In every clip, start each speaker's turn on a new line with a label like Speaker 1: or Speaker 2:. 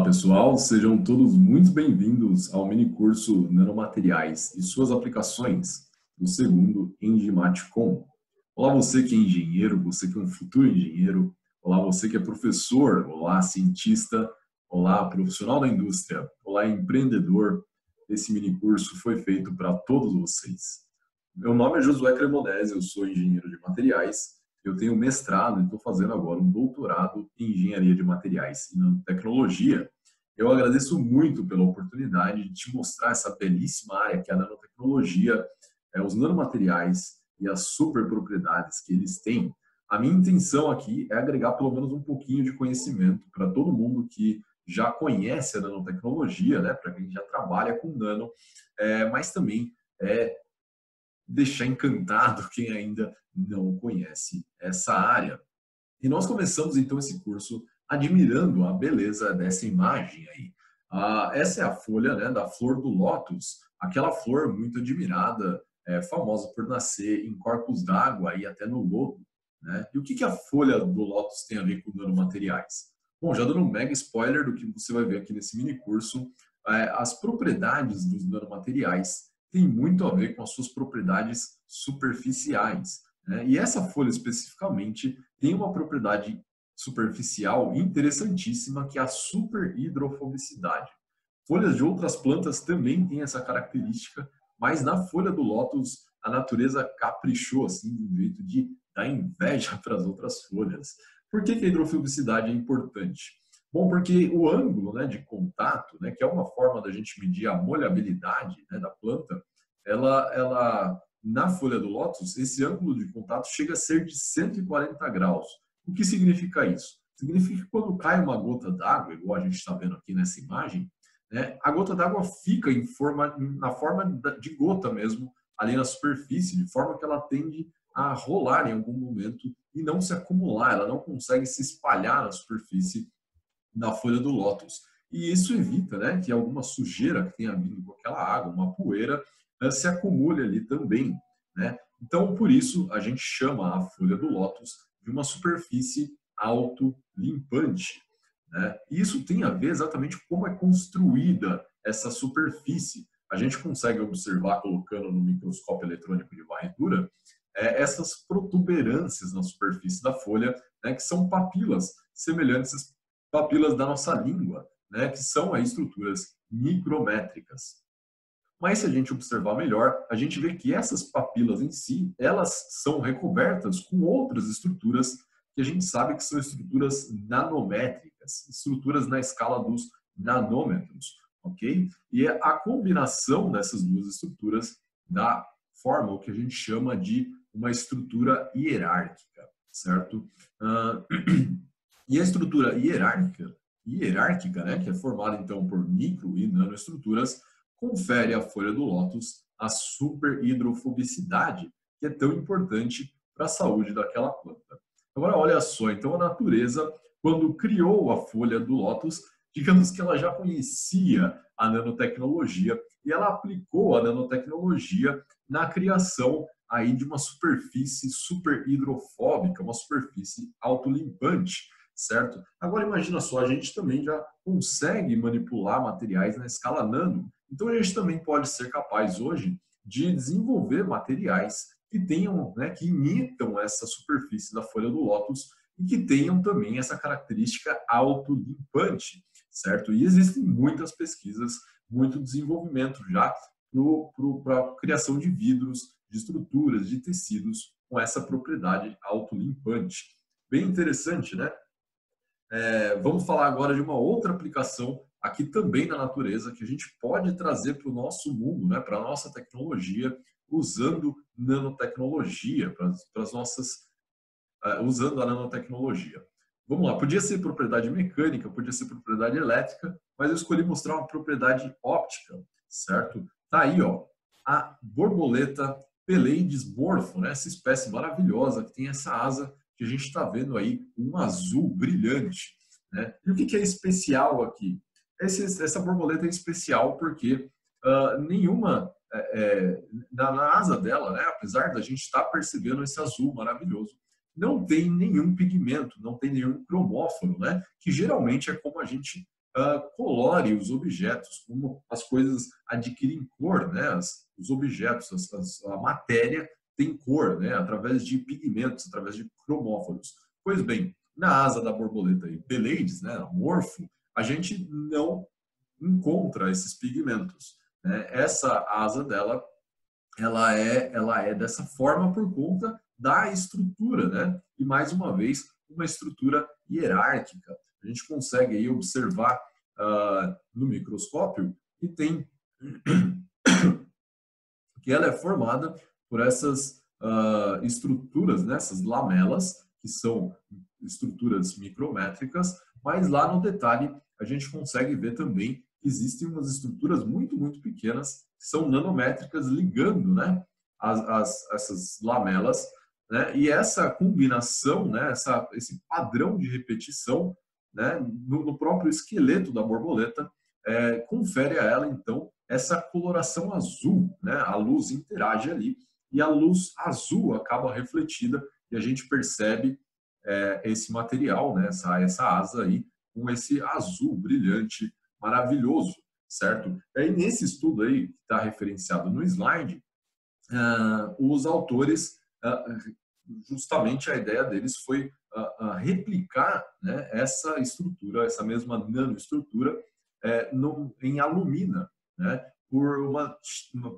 Speaker 1: Olá pessoal, sejam todos muito bem-vindos ao mini curso Nanomateriais e suas aplicações do segundo Enzimaticon. Olá você que é engenheiro, você que é um futuro engenheiro, olá você que é professor, olá cientista, olá profissional da indústria, olá empreendedor. Esse mini curso foi feito para todos vocês. Meu nome é Josué Cremonese, eu sou engenheiro de materiais. Eu tenho mestrado e estou fazendo agora um doutorado em engenharia de materiais e nanotecnologia. Eu agradeço muito pela oportunidade de te mostrar essa belíssima área que é a nanotecnologia, os nanomateriais e as superpropriedades que eles têm. A minha intenção aqui é agregar pelo menos um pouquinho de conhecimento para todo mundo que já conhece a nanotecnologia, né, para quem já trabalha com nano, mas também deixar encantado quem ainda não conhece essa área. E nós começamos então esse curso admirando a beleza dessa imagem aí. Essa é a folha, né, da flor do lótus, aquela flor muito admirada, famosa por nascer em corpos d'água e até no lodo, né? E o que a folha do lótus tem a ver com nanomateriais? Bom, já dando um mega spoiler do que você vai ver aqui nesse mini curso, as propriedades dos nanomateriais tem muito a ver com as suas propriedades superficiais, né? E essa folha especificamente tem uma propriedade superficial interessantíssima, que é a superhidrofobicidade. Folhas de outras plantas também têm essa característica, mas na folha do lótus a natureza caprichou assim de um jeito de dar inveja para as outras folhas. Por que a hidrofobicidade é importante? Bom, porque o ângulo, né, de contato, né, que é uma forma da gente medir a molhabilidade, né, da planta, ela na folha do lótus, esse ângulo de contato chega a ser de 140 graus. O que significa isso? Significa que quando cai uma gota d'água, igual a gente está vendo aqui nessa imagem, né, a gota d'água fica na forma de gota mesmo, ali na superfície, de forma que ela tende a rolar em algum momento e não se acumular, ela não consegue se espalhar na superfície da folha do lótus. E isso evita, né, que alguma sujeira que tenha vindo com aquela água, uma poeira, se acumule ali também, né? Então, por isso, a gente chama a folha do lótus de uma superfície autolimpante, né? E isso tem a ver exatamente com como é construída essa superfície. A gente consegue observar, colocando no microscópio eletrônico de varredura, essas protuberâncias na superfície da folha, né, que são papilas, semelhantes às papilas da nossa língua, né, que são estruturas micrométricas. Mas se a gente observar melhor, a gente vê que essas papilas em si, elas são recobertas com outras estruturas que a gente sabe que são estruturas nanométricas, estruturas na escala dos nanômetros, ok? E a combinação dessas duas estruturas dá forma o que a gente chama de uma estrutura hierárquica, certo? E a estrutura hierárquica, né, que é formada então por micro e nanoestruturas, confere à folha do lótus a superhidrofobicidade, que é tão importante para a saúde daquela planta. Agora, olha só, então a natureza, quando criou a folha do lótus, digamos que ela já conhecia a nanotecnologia e ela aplicou a nanotecnologia na criação aí de uma superfície superhidrofóbica, uma superfície autolimpante, certo? Agora imagina só, a gente também já consegue manipular materiais na escala nano. Então a gente também pode ser capaz hoje de desenvolver materiais que tenham, né, que imitam essa superfície da folha do lótus e que tenham também essa característica autolimpante, certo? E existem muitas pesquisas, muito desenvolvimento já para a criação de vidros, de estruturas, de tecidos com essa propriedade autolimpante. Bem interessante, né? Vamos falar agora de uma outra aplicação aqui também na natureza que a gente pode trazer para o nosso mundo, né, para a nossa tecnologia, usando nanotecnologia, usando a nanotecnologia. Vamos lá, podia ser propriedade mecânica, podia ser propriedade elétrica, mas eu escolhi mostrar uma propriedade óptica, certo? Tá aí, ó, a borboleta Peleides morpho, né, essa espécie maravilhosa que tem essa asa que a gente está vendo aí, um azul brilhante, né? E o que é especial aqui? Essa borboleta é especial porque na asa dela, né, apesar da gente estar percebendo esse azul maravilhoso, não tem nenhum pigmento, não tem nenhum cromóforo, né, que geralmente é como a gente colore os objetos, como as coisas adquirem cor, né? Os objetos, a matéria tem cor, né? Através de pigmentos, através de cromóforos. Pois bem, na asa da borboleta Peleides, né, morfo, a gente não encontra esses pigmentos, né? Essa asa dela, ela é dessa forma por conta da estrutura, né? E mais uma vez, uma estrutura hierárquica. A gente consegue aí observar no microscópio que tem que ela é formada por essas estruturas, né? Essas lamelas, que são estruturas micrométricas, mas lá no detalhe a gente consegue ver também que existem umas estruturas muito pequenas, que são nanométricas, ligando, né, essas lamelas, né, e essa combinação, né, esse padrão de repetição, né, no próprio esqueleto da borboleta, confere a ela, então, essa coloração azul, né, a luz interage ali, e a luz azul acaba refletida, e a gente percebe esse material, né, essa asa aí, com esse azul brilhante, maravilhoso, certo? E aí, nesse estudo aí, que está referenciado no slide, os autores, justamente a ideia deles foi replicar, né, essa estrutura, essa mesma nanoestrutura, em alumina, né, por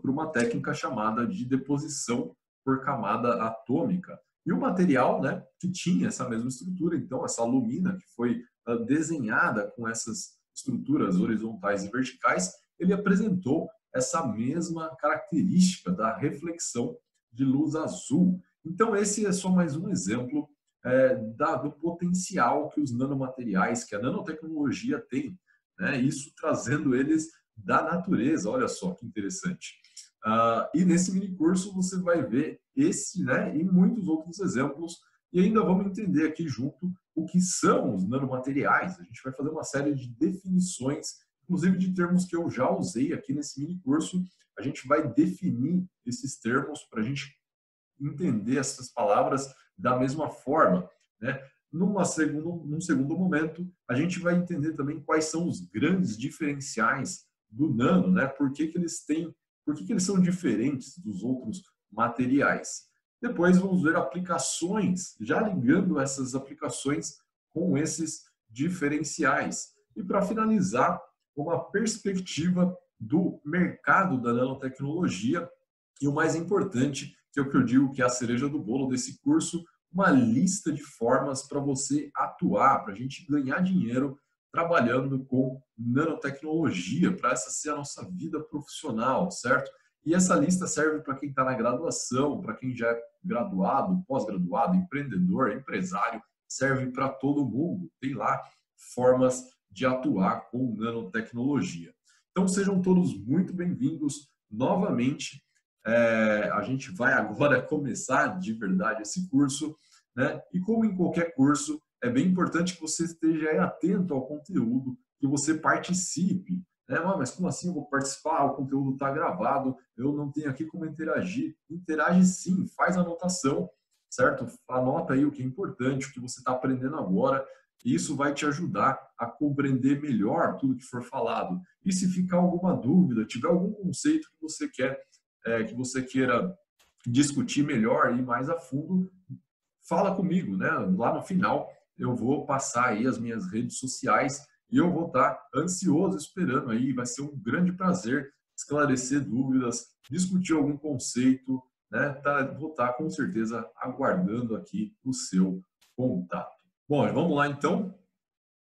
Speaker 1: uma técnica chamada de deposição por camada atômica. E o material, né, que tinha essa mesma estrutura, então, essa alumina que foi desenhada com essas estruturas horizontais e verticais, ele apresentou essa mesma característica da reflexão de luz azul. Então, esse é só mais um exemplo do potencial que os nanomateriais, que a nanotecnologia tem, né? Isso trazendo eles da natureza. Olha só que interessante. E nesse mini curso você vai ver esse, né, e muitos outros exemplos, e ainda vamos entender aqui junto o que são os nanomateriais. A gente vai fazer uma série de definições, inclusive de termos que eu já usei aqui nesse mini curso. A gente vai definir esses termos para a gente entender essas palavras da mesma forma, né? Num segundo momento, a gente vai entender também quais são os grandes diferenciais do nano, né? Por que eles são diferentes dos outros materiais. Depois vamos ver aplicações, já ligando essas aplicações com esses diferenciais. E para finalizar, uma perspectiva do mercado da nanotecnologia e o mais importante, que é o que eu digo que é a cereja do bolo desse curso, uma lista de formas para você atuar, para a gente ganhar dinheiro trabalhando com nanotecnologia, para essa ser a nossa vida profissional, certo? E essa lista serve para quem está na graduação, para quem já é graduado, pós-graduado, empreendedor, empresário, serve para todo mundo. Tem lá formas de atuar com nanotecnologia. Então sejam todos muito bem-vindos novamente. A gente vai agora começar de verdade esse curso, né? E como em qualquer curso, é bem importante que você esteja atento ao conteúdo, que você participe, né? Mas como assim eu vou participar? O conteúdo está gravado, eu não tenho aqui como interagir. Interage sim, faz anotação, certo? Anota aí o que é importante, o que você está aprendendo agora, e isso vai te ajudar a compreender melhor tudo que for falado. E se ficar alguma dúvida, tiver algum conceito que você queira discutir melhor e mais a fundo, fala comigo, né? Lá no final eu vou passar aí as minhas redes sociais e eu vou estar ansioso esperando aí. Vai ser um grande prazer esclarecer dúvidas, discutir algum conceito, né? Vou estar com certeza aguardando aqui o seu contato. Bom, vamos lá então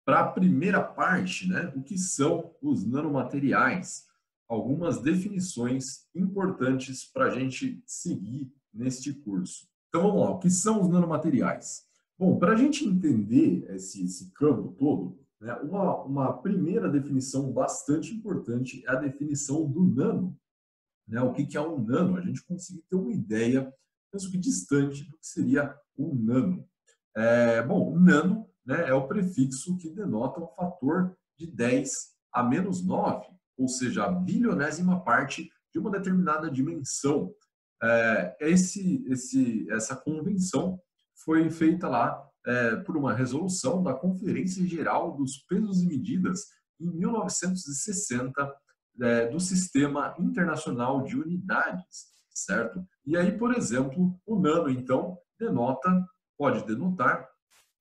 Speaker 1: para a primeira parte, né? O que são os nanomateriais? Algumas definições importantes para a gente seguir neste curso. Então vamos lá, o que são os nanomateriais? Bom, para a gente entender esse campo todo, né, uma primeira definição bastante importante é a definição do nano. Né? O que é um nano? A gente conseguir ter uma ideia, penso que distante do que seria um nano. Bom, nano, né, é o prefixo que denota um fator de 10 a menos 9, ou seja, a bilionésima parte de uma determinada dimensão. Essa convenção foi feita lá por uma resolução da Conferência Geral dos Pesos e Medidas em 1960 do Sistema Internacional de Unidades, certo? E aí, por exemplo, o nano, então, pode denotar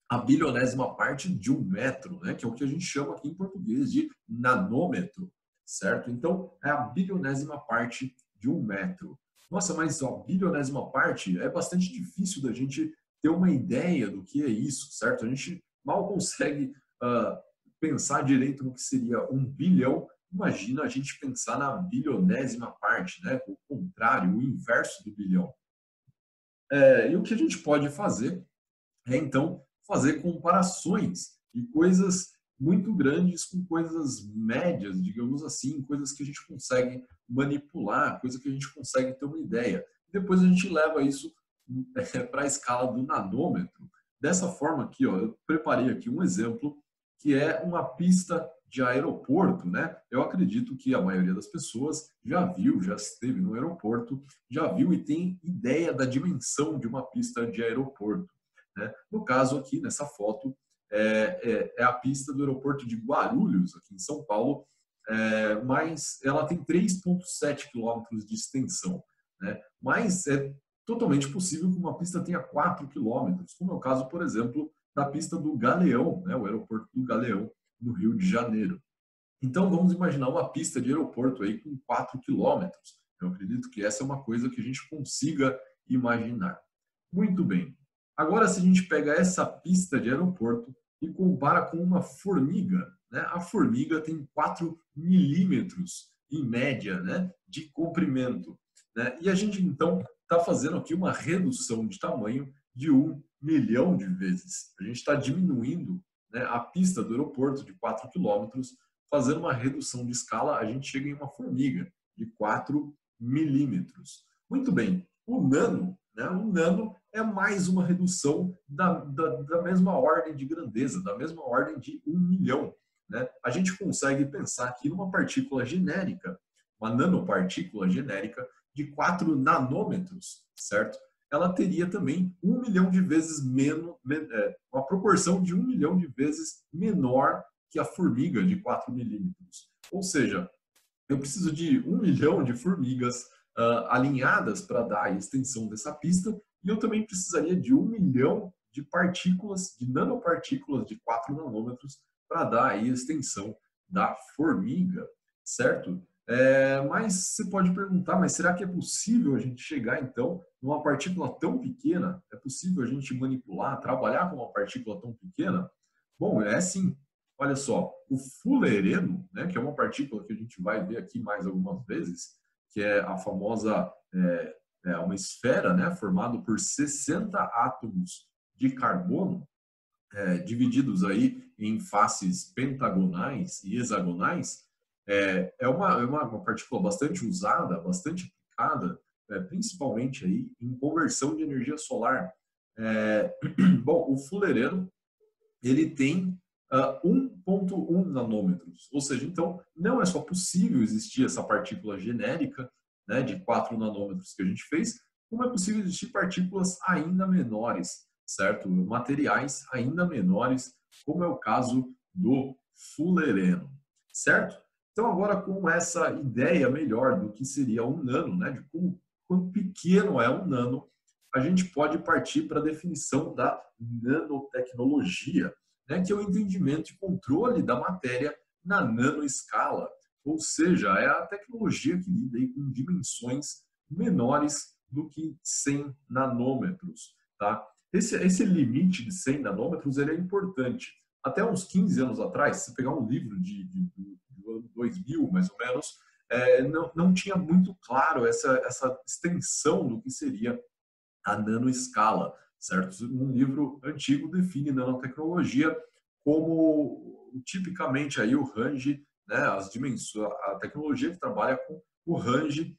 Speaker 1: a bilionésima parte de um metro, né? Que é o que a gente chama aqui em português de nanômetro, certo? Então, é a bilionésima parte de um metro. Nossa, mas a bilionésima parte é bastante difícil da gente ter uma ideia do que é isso, certo? A gente mal consegue pensar direito no que seria 1 bilhão. Imagina a gente pensar na bilionésima parte, né? O contrário, o inverso do bilhão. E o que a gente pode fazer é, então, fazer comparações de coisas muito grandes com coisas médias, digamos assim, coisas que a gente consegue manipular, coisas que a gente consegue ter uma ideia. Depois a gente leva isso para a escala do nanômetro. Dessa forma aqui, ó, eu preparei aqui um exemplo que é uma pista de aeroporto, né? Eu acredito que a maioria das pessoas já viu, já esteve no aeroporto, já viu e tem ideia da dimensão de uma pista de aeroporto, né? No caso aqui, nessa foto, é a pista do aeroporto de Guarulhos, aqui em São Paulo, mas ela tem 3,7 quilômetros de extensão, né? Mas é totalmente possível que uma pista tenha 4 quilômetros, como é o caso, por exemplo, da pista do Galeão, né? O aeroporto do Galeão, no Rio de Janeiro. Então, vamos imaginar uma pista de aeroporto aí com 4 quilômetros. Eu acredito que essa é uma coisa que a gente consiga imaginar. Muito bem. Agora, se a gente pega essa pista de aeroporto e compara com uma formiga, né? A formiga tem 4 milímetros, em média, né, de comprimento, né? E a gente, então, está fazendo aqui uma redução de tamanho de 1 milhão de vezes. A gente está diminuindo, né, a pista do aeroporto de 4 quilômetros, fazendo uma redução de escala, a gente chega em uma formiga de 4 milímetros. Muito bem, o nano, né, o nano é mais uma redução da mesma ordem de grandeza, da mesma ordem de 1 milhão. Né? A gente consegue pensar aqui numa partícula genérica, uma nanopartícula genérica de 4 nanômetros, certo? Ela teria também 1 milhão de vezes menos, uma proporção de 1 milhão de vezes menor que a formiga de 4 milímetros. Ou seja, eu preciso de 1 milhão de formigas alinhadas para dar a extensão dessa pista, e eu também precisaria de 1 milhão de partículas, de nanopartículas de 4 nanômetros para dar a extensão da formiga, certo? Mas você pode perguntar, mas será que é possível a gente chegar, então, numa partícula tão pequena? É possível a gente manipular, trabalhar com uma partícula tão pequena? Bom, é sim. Olha só, o fulereno, né, que é uma partícula que a gente vai ver aqui mais algumas vezes, que é a famosa, uma esfera, né, formada por 60 átomos de carbono, divididos aí em faces pentagonais e hexagonais. É uma partícula bastante usada, bastante aplicada, principalmente aí em conversão de energia solar. Bom, o fulereno, ele tem 1,1 nanômetros, ou seja, então não é só possível existir essa partícula genérica, né, de 4 nanômetros que a gente fez, como é possível existir partículas ainda menores, certo? Materiais ainda menores, como é o caso do fulereno, certo? Então agora com essa ideia melhor do que seria um nano, né, de quão pequeno é um nano, a gente pode partir para a definição da nanotecnologia, né, que é o entendimento e controle da matéria na nanoescala, ou seja, é a tecnologia que lida aí com dimensões menores do que 100 nanômetros. Tá? Esse limite de 100 nanômetros ele é importante. Até uns 15 anos atrás, se pegar um livro do ano 2000, mais ou menos, não tinha muito claro essa extensão do que seria a nanoescala, certo? Um livro antigo define nanotecnologia como tipicamente aí o range, né, as dimensões, a tecnologia que trabalha com o range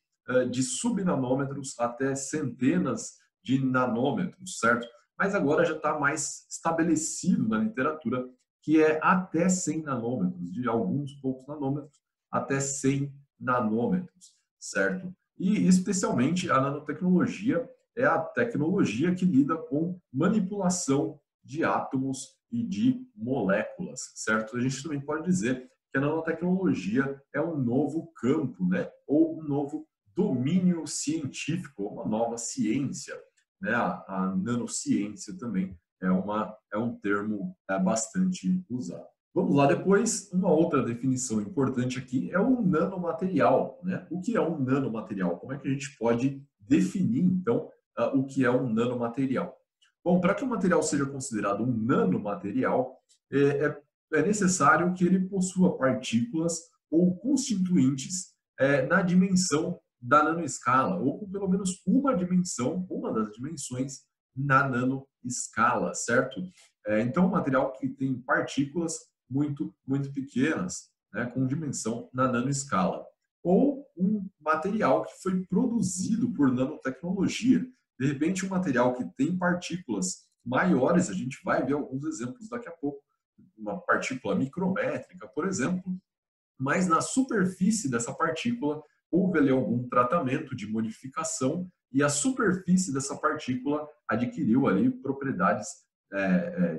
Speaker 1: de subnanômetros até centenas de nanômetros, certo? Mas agora já está mais estabelecido na literatura que é até 100 nanômetros, de alguns poucos nanômetros até 100 nanômetros, certo? E especialmente a nanotecnologia é a tecnologia que lida com manipulação de átomos e de moléculas, certo? A gente também pode dizer que a nanotecnologia é um novo campo, né? Ou um novo domínio científico, uma nova ciência, né? A nanociência também é um termo bastante usado. Vamos lá depois, uma outra definição importante aqui é o nanomaterial, né? O que é um nanomaterial? Como é que a gente pode definir, então, o que é um nanomaterial? Bom, para que o material seja considerado um nanomaterial, é necessário que ele possua partículas ou constituintes na dimensão da nanoescala, ou com pelo menos uma dimensão, uma das dimensões na nanoescala, certo? Então, um material que tem partículas muito pequenas, né, com dimensão na nanoescala. Ou um material que foi produzido por nanotecnologia. De repente, um material que tem partículas maiores, a gente vai ver alguns exemplos daqui a pouco, uma partícula micrométrica, por exemplo, mas na superfície dessa partícula houve ali algum tratamento de modificação e a superfície dessa partícula adquiriu ali propriedades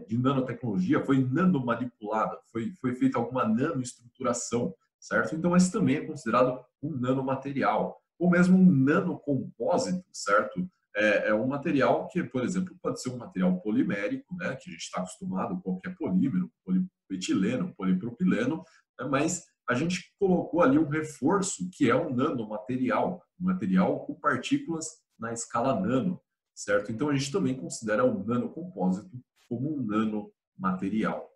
Speaker 1: de nanotecnologia, foi nanomanipulada, foi feita alguma nanoestruturação, certo? Então, esse também é considerado um nanomaterial, ou mesmo um nanocompósito, certo? É um material que, por exemplo, pode ser um material polimérico, né, que a gente está acostumado, qualquer polímero, polietileno, polipropileno, né, mas a gente colocou ali um reforço que é um nanomaterial, um material com partículas na escala nano, certo? Então, a gente também considera o nanocompósito como um nanomaterial.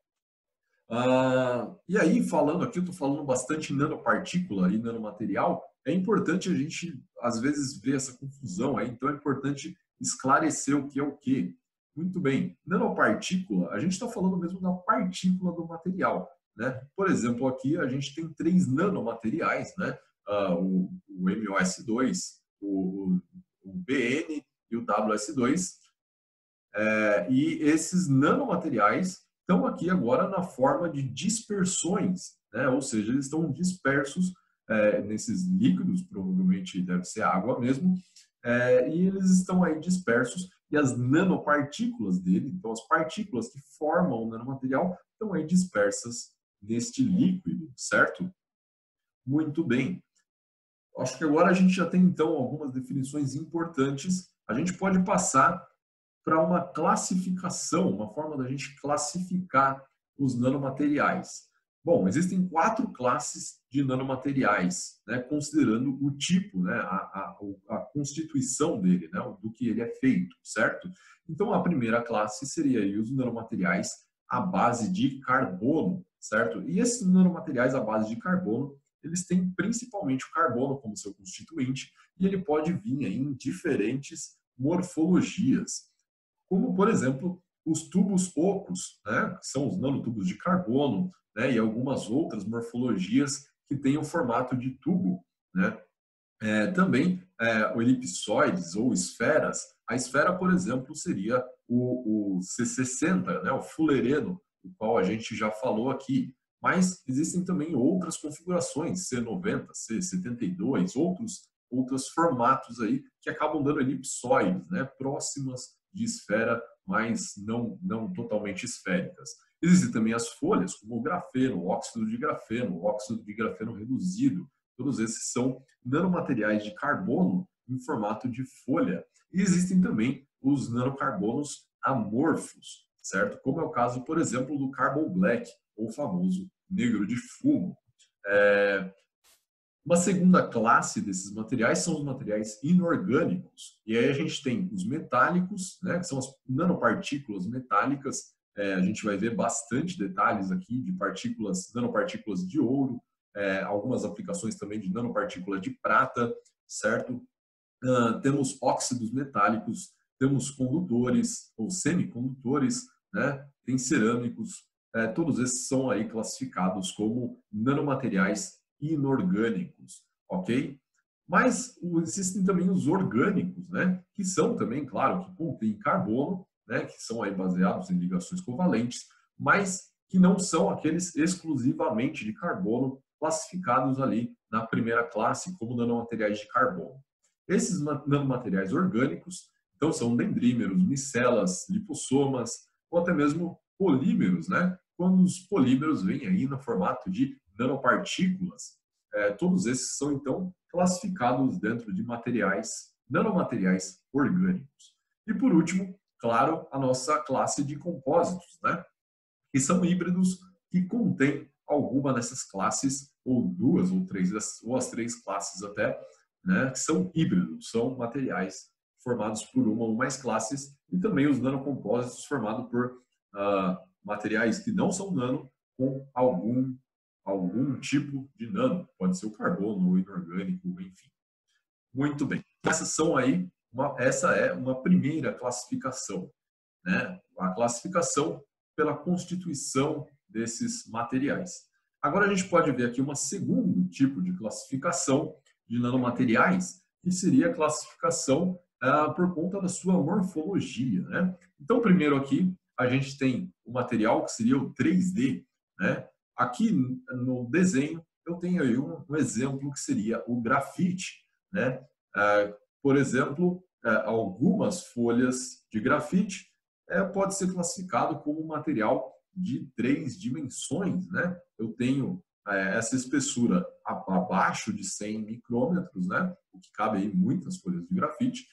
Speaker 1: E aí, falando aqui, eu estou falando bastante em nanopartícula e nanomaterial, é importante a gente, às vezes, ver essa confusão aí, então é importante esclarecer o que é o quê. Muito bem, nanopartícula, a gente está falando mesmo da partícula do material, né? Por exemplo, aqui a gente tem 3 nanomateriais, né? O MOS2, o BN e o WS2, e esses nanomateriais estão aqui agora na forma de dispersões, né? Ou seja, eles estão dispersos nesses líquidos, provavelmente deve ser água mesmo, e eles estão aí dispersos e as nanopartículas dele, então as partículas que formam o nanomaterial, estão aí dispersas neste líquido, certo? Muito bem. Acho que agora a gente já tem então algumas definições importantes. A gente pode passar para uma classificação, uma forma da gente classificar os nanomateriais. Bom, existem 4 classes de nanomateriais, né, considerando o tipo, né, a constituição dele, né, do que ele é feito, certo? Então, a primeira classe seria aí os nanomateriais à base de carbono, certo? E esses nanomateriais à base de carbono, eles têm principalmente o carbono como seu constituinte, e ele pode vir aí em diferentes morfologias, como, por exemplo, os tubos ocos, né, que são os nanotubos de carbono, né, e algumas outras morfologias que têm o formato de tubo, né. Também o elipsoides ou esferas. A esfera, por exemplo, seria o C60, né, o fulereno, do qual a gente já falou aqui. Mas existem também outras configurações, C90, C72, outros formatos aí que acabam dando elipsoides, né, próximas de esfera, mas não totalmente esféricas. Existem também as folhas, como o grafeno, o óxido de grafeno reduzido. Todos esses são nanomateriais de carbono em formato de folha. E existem também os nanocarbonos amorfos, certo? Como é o caso, por exemplo, do carbon black, ou famoso negro de fumo. Uma segunda classe desses materiais são os materiais inorgânicos. E aí a gente tem os metálicos, né, que são as nanopartículas metálicas. A gente vai ver bastante detalhes aqui de nanopartículas de ouro, algumas aplicações também de nanopartícula de prata, certo? Temos óxidos metálicos, temos condutores ou semicondutores, né? Tem cerâmicos, todos esses são aí classificados como nanomateriais inorgânicos, ok? Mas existem também os orgânicos, né? Que são também, claro, que contêm carbono, né? Que são aí baseados em ligações covalentes, mas que não são aqueles exclusivamente de carbono classificados ali na primeira classe como nanomateriais de carbono. Esses nanomateriais orgânicos, então, são dendrímeros, micelas, lipossomas ou até mesmo polímeros, né? Quando os polímeros vêm aí no formato de nanopartículas, todos esses são, então, classificados dentro de nanomateriais orgânicos. E, por último, claro, a nossa classe de compósitos, né? Que são híbridos que contêm alguma dessas classes, ou duas, ou três, ou as três classes até, né? Que são híbridos, são materiais formados por uma ou mais classes, e também os nanocompósitos formados por materiais que não são nano, com algum tipo de nano, pode ser o carbono, o inorgânico, enfim. Muito bem. Essa é uma primeira classificação, né? A classificação pela constituição desses materiais. Agora a gente pode ver aqui um segundo tipo de classificação de nanomateriais, que seria a classificação por conta da sua morfologia, né? Então, primeiro aqui, a gente tem o material que seria o 3D, né? Aqui no desenho, eu tenho aí um exemplo que seria o grafite, né? Por exemplo, algumas folhas de grafite pode ser classificado como material de 3 dimensões, né? Eu tenho essa espessura abaixo de 100 micrômetros, né? O que cabe aí muitas folhas de grafite,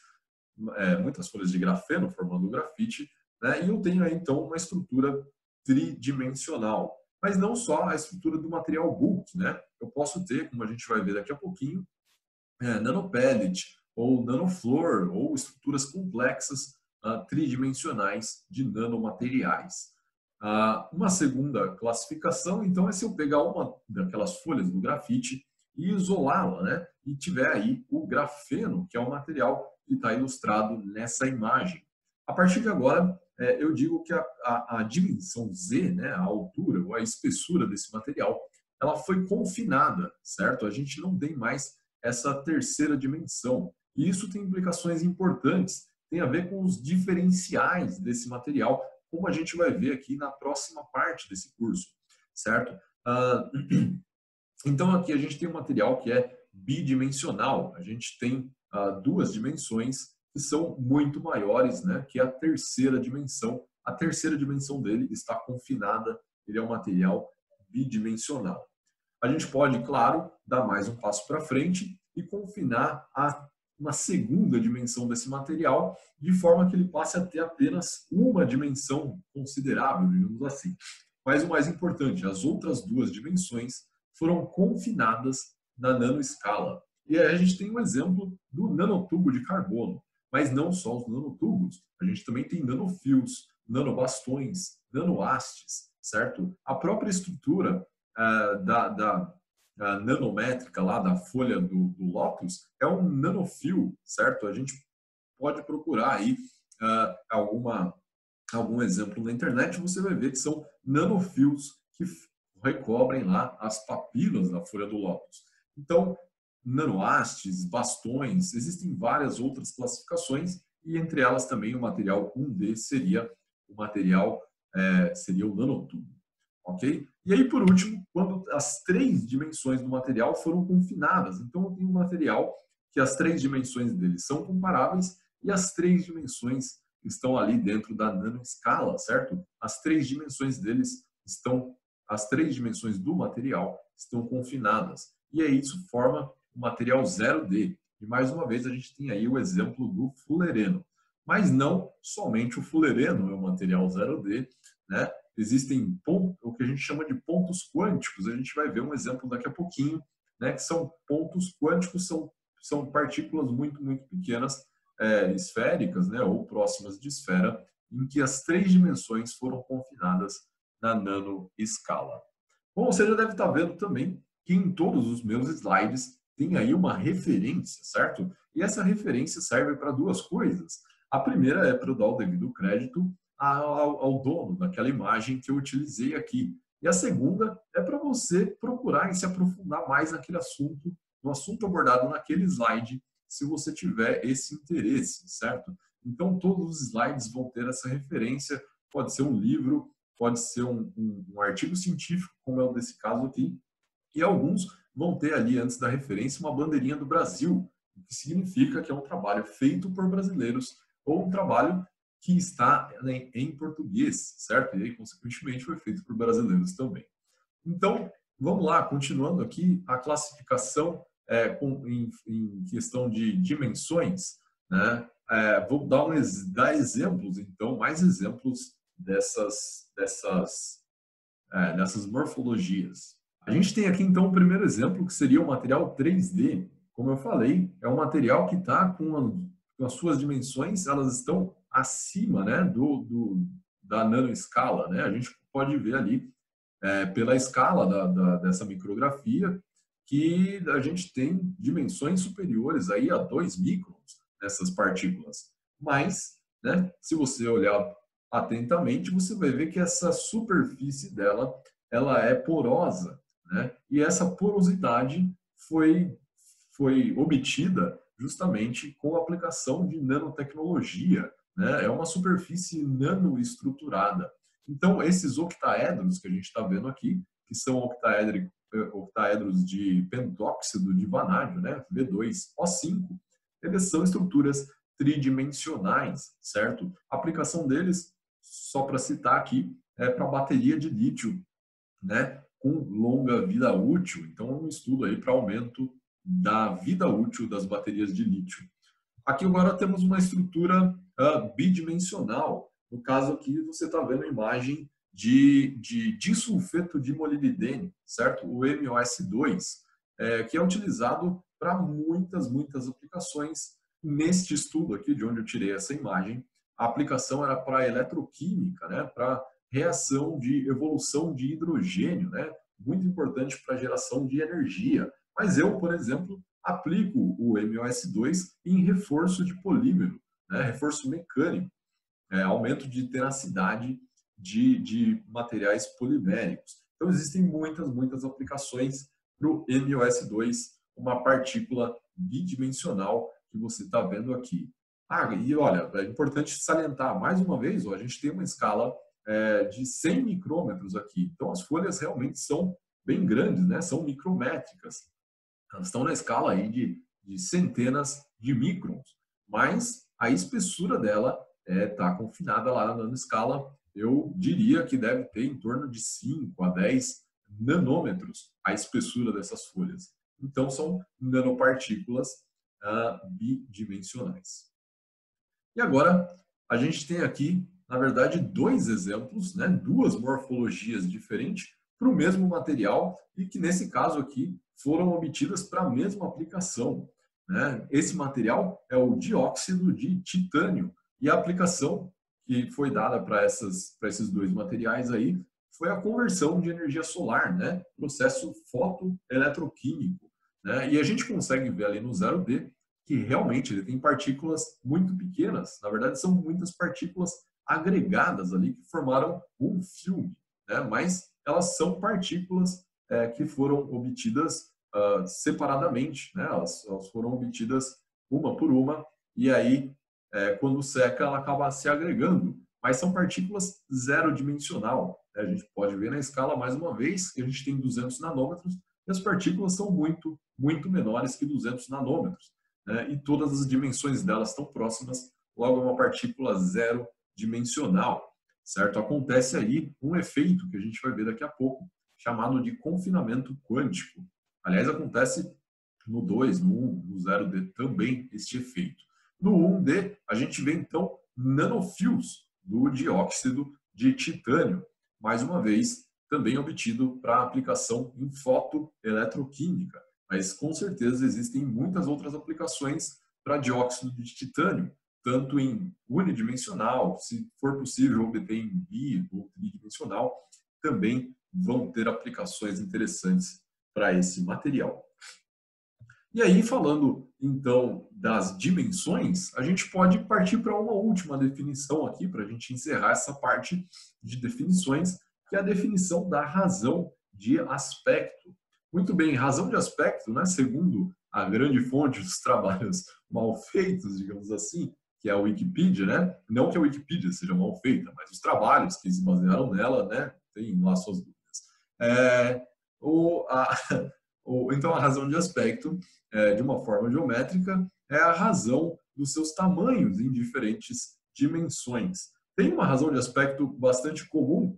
Speaker 1: muitas folhas de grafeno formando grafite, né? E eu tenho aí então uma estrutura tridimensional, mas não só a estrutura do material bulk, né? Eu posso ter, como a gente vai ver daqui a pouquinho, nanopellet ou nanoflor ou estruturas complexas tridimensionais de nanomateriais. Uma segunda classificação, então, é se eu pegar uma daquelas folhas do grafite e isolá-la, né? E tiver aí o grafeno, que é o material que está ilustrado nessa imagem. A partir de agora, eu digo que a dimensão Z, né, a altura ou a espessura desse material, ela foi confinada, certo? A gente não tem mais essa terceira dimensão. E isso tem implicações importantes, tem a ver com os diferenciais desse material, como a gente vai ver aqui na próxima parte desse curso, certo? Então, aqui a gente tem um material que é bidimensional, a gente tem duas dimensões que são muito maiores, né? Que é a terceira dimensão. A terceira dimensão dele está confinada, ele é um material bidimensional. A gente pode, claro, dar mais um passo para frente e confinar a uma segunda dimensão desse material, de forma que ele passe a ter apenas uma dimensão considerável, digamos assim. Mas o mais importante, as outras duas dimensões foram confinadas na nanoescala. E aí a gente tem um exemplo do nanotubo de carbono, mas não só os nanotubos, a gente também tem nanofios, nanobastões, nanohastes, certo? A própria estrutura da nanométrica lá da folha do lótus é um nanofio, certo? A gente pode procurar aí algum exemplo na internet, você vai ver que são nanofios que recobrem lá as papilas da folha do lótus. Então, nanohastes, bastões, existem várias outras classificações e entre elas também o material 1D seria o nanotubo. Ok? E aí, por último, quando as três dimensões do material foram confinadas. Então, eu tenho um material que as três dimensões dele são comparáveis e as três dimensões estão ali dentro da nanoescala, certo? As três dimensões do material estão confinadas. E aí isso forma o material 0D. E mais uma vez a gente tem aí o exemplo do fulereno. Mas não somente o fulereno é o material 0D, né? Existem o que a gente chama de pontos quânticos. A gente vai ver um exemplo daqui a pouquinho, né? Que são pontos quânticos, são partículas muito, muito pequenas, esféricas, né? Ou próximas de esfera, em que as três dimensões foram confinadas na nanoescala. Bom, você já deve estar vendo também que em todos os meus slides tem aí uma referência, certo? E essa referência serve para duas coisas. A primeira é para eu dar o devido crédito ao dono daquela imagem que eu utilizei aqui. E a segunda é para você procurar e se aprofundar mais naquele assunto, no assunto abordado naquele slide, se você tiver esse interesse, certo? Então, todos os slides vão ter essa referência, pode ser um livro, pode ser um artigo científico, como é o desse caso aqui, e alguns vão ter ali, antes da referência, uma bandeirinha do Brasil, o que significa que é um trabalho feito por brasileiros ou um trabalho que está em português, certo? E aí, consequentemente, foi feito por brasileiros também. Então, vamos lá, continuando aqui a classificação em questão de dimensões, né? Vou dar exemplos, então, mais exemplos dessas morfologias. A gente tem aqui, então, o primeiro exemplo, que seria o material 3D. Como eu falei, é um material que está com as suas dimensões, elas estão acima, né, da nanoescala, né? A gente pode ver ali, pela escala dessa micrografia, que a gente tem dimensões superiores aí a 2 microns nessas partículas. Mas, né, se você olhar atentamente, você vai ver que essa superfície dela, ela é porosa, né? E essa porosidade foi obtida justamente com a aplicação de nanotecnologia, né? É uma superfície nanoestruturada. Então, esses octaedros que a gente está vendo aqui, que são octaedros de pentóxido de vanádio, né? V2O5, eles são estruturas tridimensionais, certo? A aplicação deles, só para citar aqui, é para bateria de lítio, né? Com longa vida útil. Então, é um estudo aí para aumento da vida útil das baterias de lítio. Aqui agora temos uma estrutura bidimensional. No caso aqui, você está vendo a imagem de disulfeto de molibdênio, certo? O MOS2, que é utilizado para muitas aplicações. Neste estudo aqui, de onde eu tirei essa imagem, a aplicação era para eletroquímica, né? Para reação de evolução de hidrogênio, né? Muito importante para a geração de energia. Mas eu, por exemplo, aplico o MOS2 em reforço de polímero, né? Reforço mecânico, aumento de tenacidade de materiais poliméricos. Então, existem muitas aplicações para o MOS2, uma partícula bidimensional que você está vendo aqui. E olha, é importante salientar, mais uma vez, a gente tem uma escala de 100 micrômetros aqui. Então, as folhas realmente são bem grandes, né? São micrométricas. Elas estão na escala aí de centenas de microns, mas a espessura dela está confinada lá na nanoescala. Eu diria que deve ter em torno de 5 a 10 nanômetros a espessura dessas folhas. Então, são nanopartículas bidimensionais. E agora, a gente tem aqui, na verdade, dois exemplos, né, duas morfologias diferentes para o mesmo material e que, nesse caso aqui, foram obtidas para a mesma aplicação, né? Esse material é o dióxido de titânio e a aplicação que foi dada para esses dois materiais aí foi a conversão de energia solar, né? Processo fotoeletroquímico, né? E a gente consegue ver ali no 0D que realmente ele tem partículas muito pequenas. Na verdade, são muitas partículas agregadas ali que formaram um filme, né? Mas elas são partículas que foram obtidas separadamente, né? Elas foram obtidas uma por uma e aí quando seca ela acaba se agregando. Mas são partículas zero dimensional. Né? A gente pode ver na escala mais uma vez que a gente tem 200 nanômetros e as partículas são muito menores que 200 nanômetros. Né? E todas as dimensões delas estão próximas, logo é uma partícula zero dimensional, certo? Acontece aí um efeito que a gente vai ver daqui a pouco, chamado de confinamento quântico. Aliás, acontece no 2, no 1, no 0D também este efeito. No 1D, a gente vê então nanofios do dióxido de titânio, mais uma vez, também obtido para aplicação em fotoeletroquímica. Mas com certeza existem muitas outras aplicações para dióxido de titânio, tanto em unidimensional, se for possível obter em bi ou tridimensional, também vão ter aplicações interessantes para esse material. E aí, falando então das dimensões, a gente pode partir para uma última definição aqui, para a gente encerrar essa parte de definições, que é a definição da razão de aspecto. Muito bem, razão de aspecto, né, segundo a grande fonte dos trabalhos mal feitos, digamos assim, que é a Wikipedia, né? Não que a Wikipedia seja mal feita, mas os trabalhos que se basearam nela, né, tem lá suas dúvidas. Então, a razão de aspecto, de uma forma geométrica, é a razão dos seus tamanhos em diferentes dimensões. Tem uma razão de aspecto bastante comum,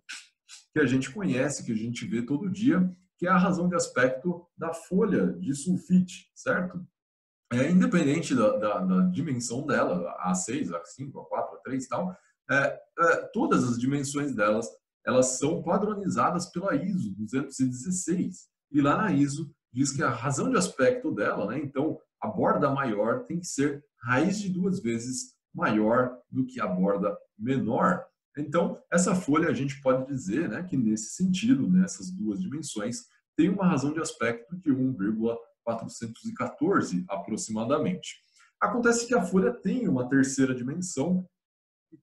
Speaker 1: que a gente conhece, que a gente vê todo dia, que é a razão de aspecto da folha de sulfite, certo? Independente da dimensão dela, A6, A5, A4, A3 e tal, todas as dimensões delas, elas são padronizadas pela ISO 216. E lá na ISO diz que a razão de aspecto dela, né, então a borda maior tem que ser raiz de 2 vezes maior do que a borda menor. Então, essa folha a gente pode dizer, né, que nesse sentido, nessas duas dimensões, tem uma razão de aspecto de 1,414 aproximadamente. Acontece que a folha tem uma terceira dimensão,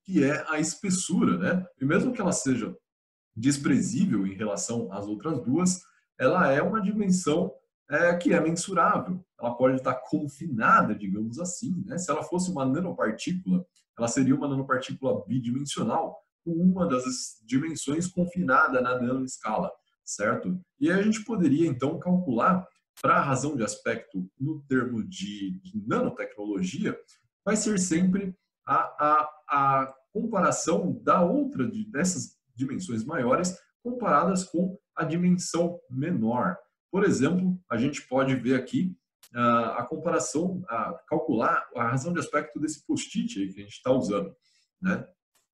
Speaker 1: que é a espessura, né? E mesmo que ela seja desprezível em relação às outras duas, ela é uma dimensão que é mensurável. Ela pode estar confinada, digamos assim, né? Se ela fosse uma nanopartícula, ela seria uma nanopartícula bidimensional, com uma das dimensões confinada na nanoescala, certo? E aí a gente poderia, então, calcular para a razão de aspecto no termo de nanotecnologia, vai ser sempre a comparação da outra, dessas dimensões maiores, comparadas com a dimensão menor. Por exemplo, a gente pode ver aqui a comparação, calcular a razão de aspecto desse post-it aí que a gente está usando, né?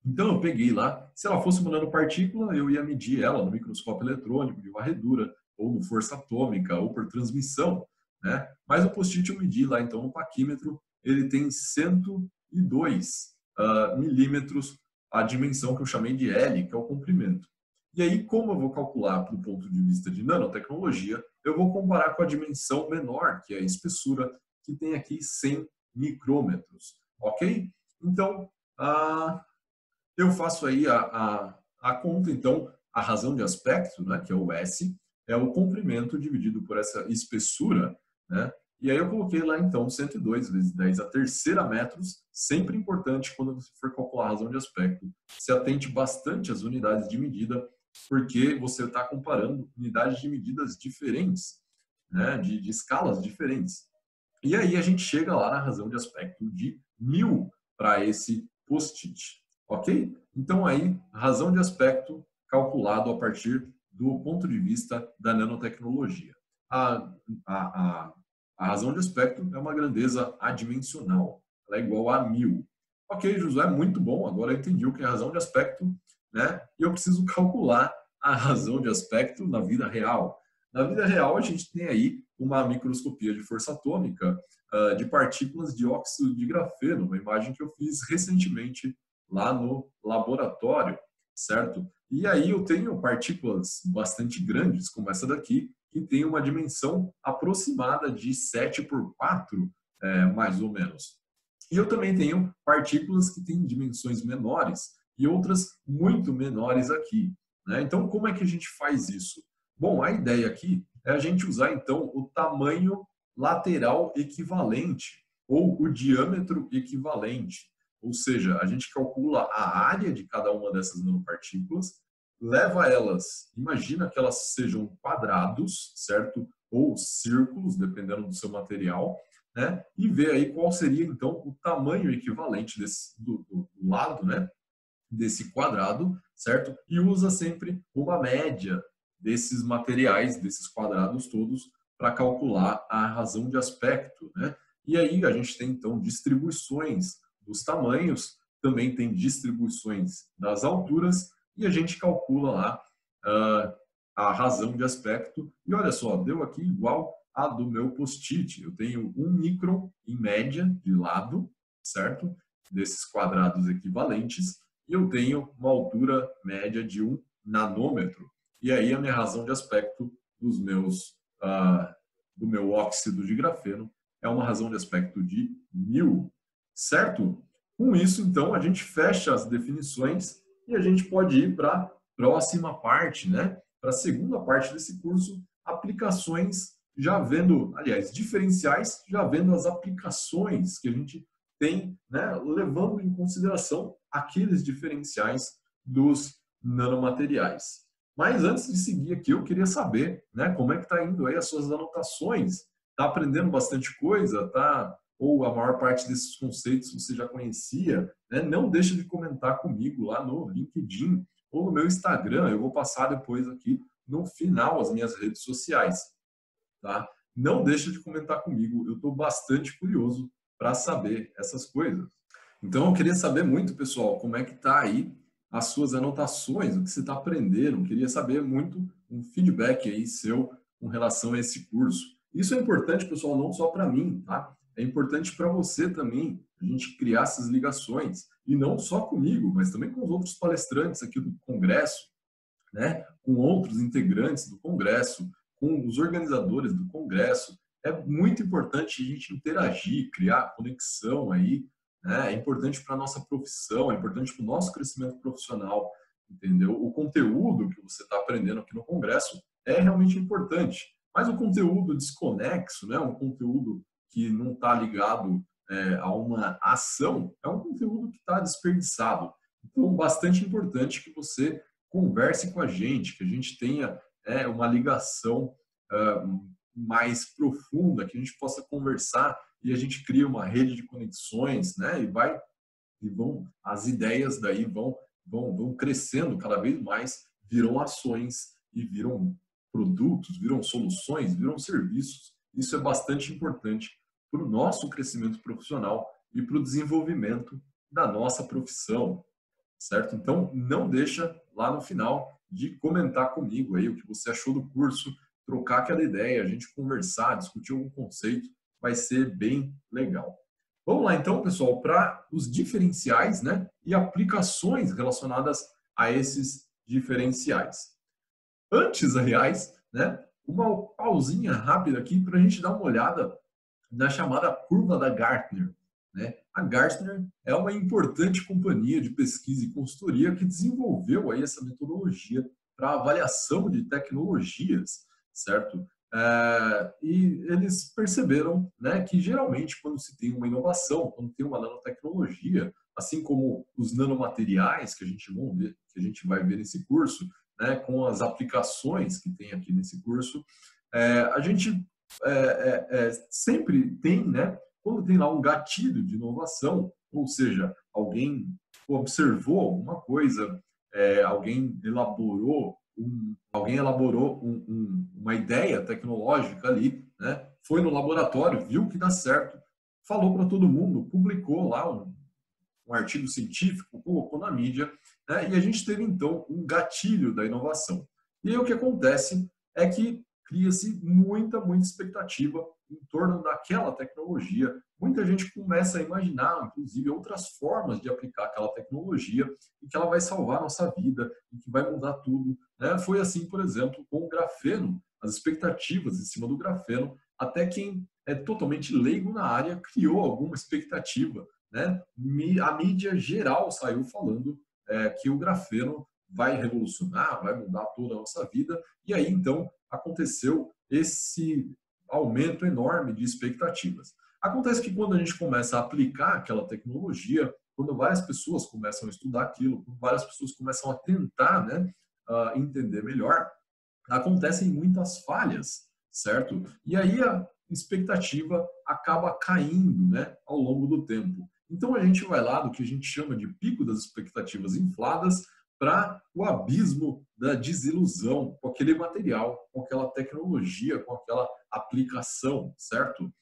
Speaker 1: Então, eu peguei lá, se ela fosse uma nanopartícula, eu ia medir ela no microscópio eletrônico de varredura, ou no força atômica, ou por transmissão, né? Mas o post-it eu medi lá, então, no paquímetro, ele tem 102 milímetros, a dimensão que eu chamei de L, que é o comprimento. E aí, como eu vou calcular do ponto de vista de nanotecnologia, eu vou comparar com a dimensão menor, que é a espessura, que tem aqui 100 micrômetros, ok? Então, eu faço aí a conta, então, a razão de aspecto, né, que é o S, é o comprimento dividido por essa espessura, né? E aí eu coloquei lá, então, 102 vezes 10 a terceira metros, sempre importante quando você for calcular a razão de aspecto. Se atente bastante às unidades de medida, porque você está comparando unidades de medidas diferentes, né, de escalas diferentes. E aí a gente chega lá na razão de aspecto de 1000 para esse post-it, ok? Então aí, razão de aspecto calculado a partir do ponto de vista da nanotecnologia. A razão de aspecto é uma grandeza adimensional, ela é igual a 1000. Ok, Josué, muito bom, agora eu entendi o que é a razão de aspecto, né? E eu preciso calcular a razão de aspecto na vida real. Na vida real, a gente tem aí uma microscopia de força atômica de partículas de óxido de grafeno, uma imagem que eu fiz recentemente lá no laboratório, certo? E aí eu tenho partículas bastante grandes, como essa daqui, que tem uma dimensão aproximada de 7 por 4, mais ou menos. E eu também tenho partículas que têm dimensões menores e outras muito menores aqui, né? Então, como é que a gente faz isso? Bom, a ideia aqui é a gente usar, então, o tamanho lateral equivalente ou o diâmetro equivalente. Ou seja, a gente calcula a área de cada uma dessas nanopartículas, leva elas, imagina que elas sejam quadrados, certo? Ou círculos, dependendo do seu material, né? E vê aí qual seria, então, o tamanho equivalente do lado, né? Desse quadrado, certo? E usa sempre uma média desses materiais, desses quadrados todos, para calcular a razão de aspecto, né? E aí a gente tem, então, distribuições dos tamanhos, também tem distribuições das alturas, e a gente calcula lá a razão de aspecto. E olha só, deu aqui igual a do meu post-it. Eu tenho 1 micron, em média, de lado, certo? Desses quadrados equivalentes, e eu tenho uma altura média de 1 nanômetro. E aí a minha razão de aspecto dos do meu óxido de grafeno é uma razão de aspecto de 1000, certo? Com isso, então, a gente fecha as definições e a gente pode ir para a próxima parte, né? Para a segunda parte desse curso, aplicações, já vendo, aliás, diferenciais, já vendo as aplicações que a gente tem, né? Levando em consideração aqueles diferenciais dos nanomateriais. Mas antes de seguir aqui, eu queria saber, né, como é que está indo aí as suas anotações. Está aprendendo bastante coisa? Tá? Ou a maior parte desses conceitos você já conhecia? Né? Não deixe de comentar comigo lá no LinkedIn ou no meu Instagram. Eu vou passar depois aqui no final as minhas redes sociais, tá? Não deixa de comentar comigo, eu estou bastante curioso para saber essas coisas. Então, eu queria saber muito, pessoal, como é que está aí as suas anotações, o que você está aprendendo. Eu queria saber muito um feedback aí seu com relação a esse curso. Isso é importante, pessoal, não só para mim, tá? É importante para você também, a gente criar essas ligações. E não só comigo, mas também com os outros palestrantes aqui do Congresso, né? Com outros integrantes do Congresso, com os organizadores do Congresso. É muito importante a gente interagir, criar conexão aí, né? É importante para a nossa profissão, é importante para o nosso crescimento profissional, entendeu? O conteúdo que você está aprendendo aqui no Congresso é realmente importante, mas o conteúdo desconexo, né? Um conteúdo que não está ligado a uma ação, é um conteúdo que está desperdiçado. Então, bastante importante que você converse com a gente, que a gente tenha uma ligação mais profunda, que a gente possa conversar e a gente cria uma rede de conexões, né? As ideias daí vão crescendo cada vez mais, viram ações e viram produtos, viram soluções, viram serviços. Isso é bastante importante para o nosso crescimento profissional e para o desenvolvimento da nossa profissão, certo? Então, não deixa lá no final de comentar comigo aí o que você achou do curso, trocar aquela ideia, a gente conversar, discutir algum conceito, vai ser bem legal. Vamos lá então, pessoal, para os diferenciais, né, e aplicações relacionadas a esses diferenciais. Antes, aliás, né, uma pausinha rápida aqui para a gente dar uma olhada na chamada curva da Gartner, né? A Gartner é uma importante companhia de pesquisa e consultoria que desenvolveu aí essa metodologia para avaliação de tecnologias, certo? E eles perceberam, né, que geralmente quando se tem uma inovação, quando tem uma nanotecnologia, assim como os nanomateriais que a gente vai ver nesse curso, né, com as aplicações que tem aqui nesse curso, a gente sempre tem, né, quando tem lá um gatilho de inovação, ou seja, alguém observou alguma coisa, alguém elaborou uma ideia tecnológica ali, né? Foi no laboratório, viu que dá certo, falou para todo mundo, publicou lá um artigo científico, colocou na mídia, né? E a gente teve então um gatilho da inovação. E aí o que acontece é que cria-se muita expectativa em torno daquela tecnologia. Muita gente começa a imaginar, inclusive, outras formas de aplicar aquela tecnologia e que ela vai salvar a nossa vida e que vai mudar tudo, né? Foi assim, por exemplo, com o grafeno, as expectativas em cima do grafeno, até quem é totalmente leigo na área criou alguma expectativa, né? A mídia geral saiu falando que o grafeno vai revolucionar, vai mudar toda a nossa vida, e aí então aconteceu esse aumento enorme de expectativas. Acontece que quando a gente começa a aplicar aquela tecnologia, quando várias pessoas começam a estudar aquilo, quando várias pessoas começam a tentar, né, entender melhor, acontecem muitas falhas, certo? E aí a expectativa acaba caindo, né, ao longo do tempo. Então a gente vai lá do que a gente chama de pico das expectativas infladas para o abismo da desilusão com aquele material, com aquela tecnologia, com aquela aplicação, certo?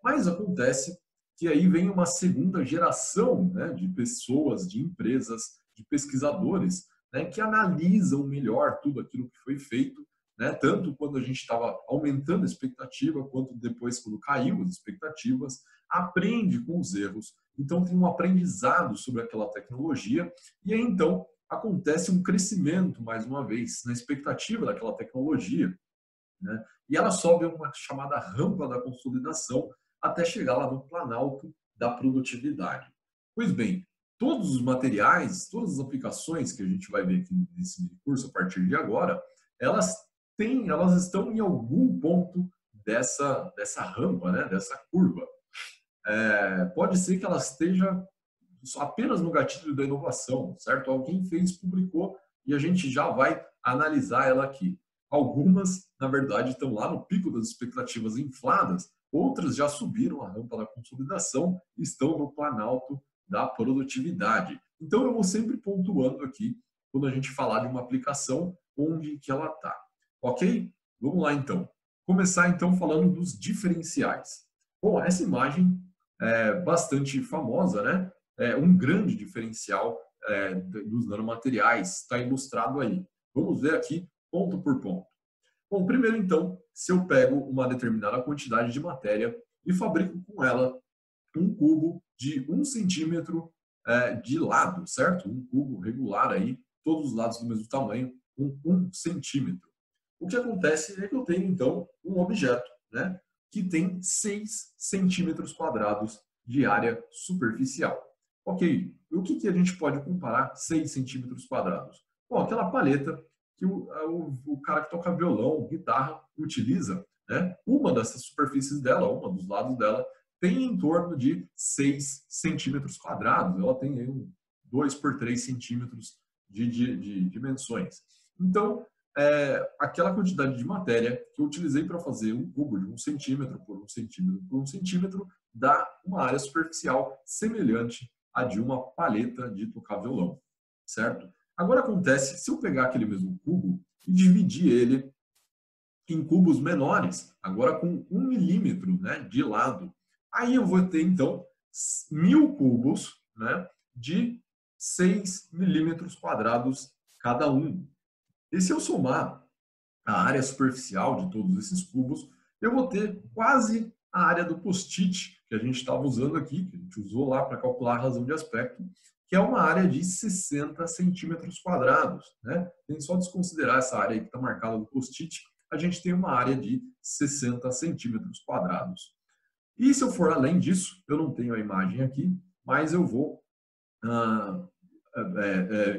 Speaker 1: Mas acontece que aí vem uma segunda geração, né, de pessoas, de empresas, de pesquisadores, né, que analisam melhor tudo aquilo que foi feito, né, tanto quando a gente estava aumentando a expectativa, quanto depois quando caiu as expectativas, aprende com os erros. Então tem um aprendizado sobre aquela tecnologia e aí então acontece um crescimento, mais uma vez, na expectativa daquela tecnologia, né? E ela sobe uma chamada rampa da consolidação até chegar lá no planalto da produtividade. Pois bem, todos os materiais, todas as aplicações que a gente vai ver aqui nesse curso a partir de agora, elas estão em algum ponto dessa rampa, né? Dessa curva. Pode ser que ela esteja apenas no gatilho da inovação, certo? Alguém fez, publicou e a gente já vai analisar ela aqui. Algumas, na verdade, estão lá no pico das expectativas infladas, outras já subiram a rampa da consolidação e estão no planalto da produtividade. Então, eu vou sempre pontuando aqui, quando a gente falar de uma aplicação, onde que ela está. Ok? Vamos lá então. Começar então falando dos diferenciais. Bom, essa imagem é bastante famosa, né? É um grande diferencial dos nanomateriais, está ilustrado aí. Vamos ver aqui ponto por ponto. Bom, primeiro então, se eu pego uma determinada quantidade de matéria e fabrico com ela um cubo de 1 centímetro de lado, certo? Um cubo regular aí, todos os lados do mesmo tamanho, com 1 centímetro. O que acontece é que eu tenho então um objeto, né, que tem 6 centímetros quadrados de área superficial. Ok, o que a gente pode comparar 6 centímetros quadrados? Bom, aquela paleta que o cara que toca violão, guitarra, utiliza, né? Uma dessas superfícies dela, uma dos lados dela, tem em torno de 6 centímetros quadrados. Ela tem aí 2 por 3 centímetros de dimensões. Então, aquela quantidade de matéria que eu utilizei para fazer um cubo de 1 centímetro por 1 centímetro por 1 centímetro dá uma área superficial semelhante à de uma paleta de tocar violão, certo? Agora acontece, se eu pegar aquele mesmo cubo e dividir ele em cubos menores, agora com 1 milímetro, né, de lado, aí eu vou ter então 1000 cubos, né, de 6 milímetros quadrados cada um. E se eu somar a área superficial de todos esses cubos, eu vou ter quase a área do post-it que a gente estava usando aqui, que a gente usou lá para calcular a razão de aspecto, que é uma área de 60 centímetros quadrados, né? Tem só desconsiderar essa área aí que está marcada no post-it, a gente tem uma área de 60 centímetros quadrados. E se eu for além disso, eu não tenho a imagem aqui, mas eu vou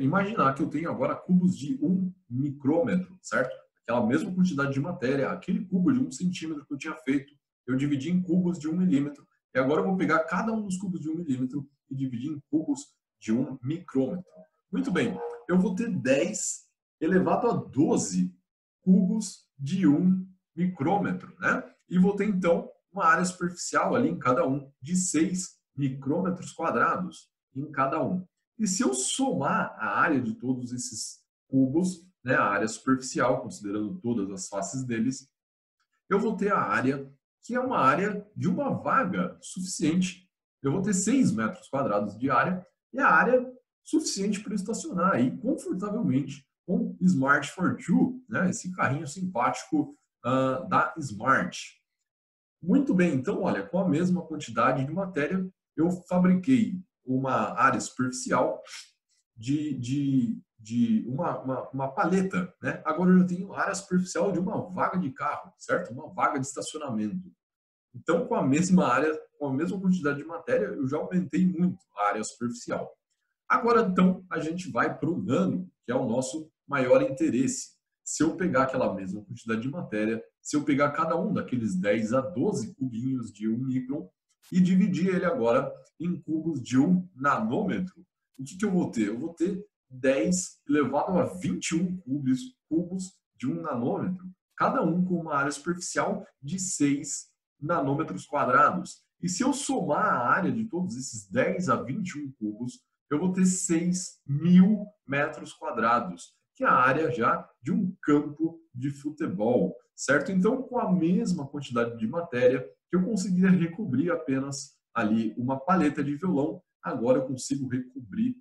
Speaker 1: imaginar que eu tenho agora cubos de 1 micrômetro, certo? Aquela mesma quantidade de matéria, aquele cubo de 1 centímetro que eu tinha feito, eu dividi em cubos de 1 milímetro, e agora eu vou pegar cada um dos cubos de 1 milímetro e dividir em cubos de 1 micrômetro. Muito bem, eu vou ter 10 elevado a 12 cubos de 1 micrômetro, né? E vou ter, então, uma área superficial ali em cada um de 6 micrômetros quadrados em cada um. E se eu somar a área de todos esses cubos, né, a área superficial, considerando todas as faces deles, eu vou ter a área que é uma área de uma vaga suficiente. Eu vou ter 6 metros quadrados de área e a área suficiente para estacionar aí confortavelmente com Smart for Two, né, esse carrinho simpático da Smart. Muito bem, então, olha, com a mesma quantidade de matéria, eu fabriquei uma área superficial de uma paleta, né? Agora eu tenho área superficial de uma vaga de carro, certo? Uma vaga de estacionamento. Então, com a mesma área, com a mesma quantidade de matéria, eu já aumentei muito a área superficial. Agora, então, a gente vai para o nano, que é o nosso maior interesse. Se eu pegar aquela mesma quantidade de matéria, se eu pegar cada um daqueles 10 a 12 cubinhos de 1 micron e dividir ele agora em cubos de 1 nanômetro, o que eu vou ter? Eu vou ter 10 elevado a 21 cubos de 1 nanômetro, cada um com uma área superficial de 6 nanômetros quadrados. E se eu somar a área de todos esses 10 a 21 cubos, eu vou ter 6.000 metros quadrados, que é a área já de um campo de futebol, certo? Então, com a mesma quantidade de matéria que eu conseguia recobrir apenas ali uma paleta de violão, agora eu consigo recobrir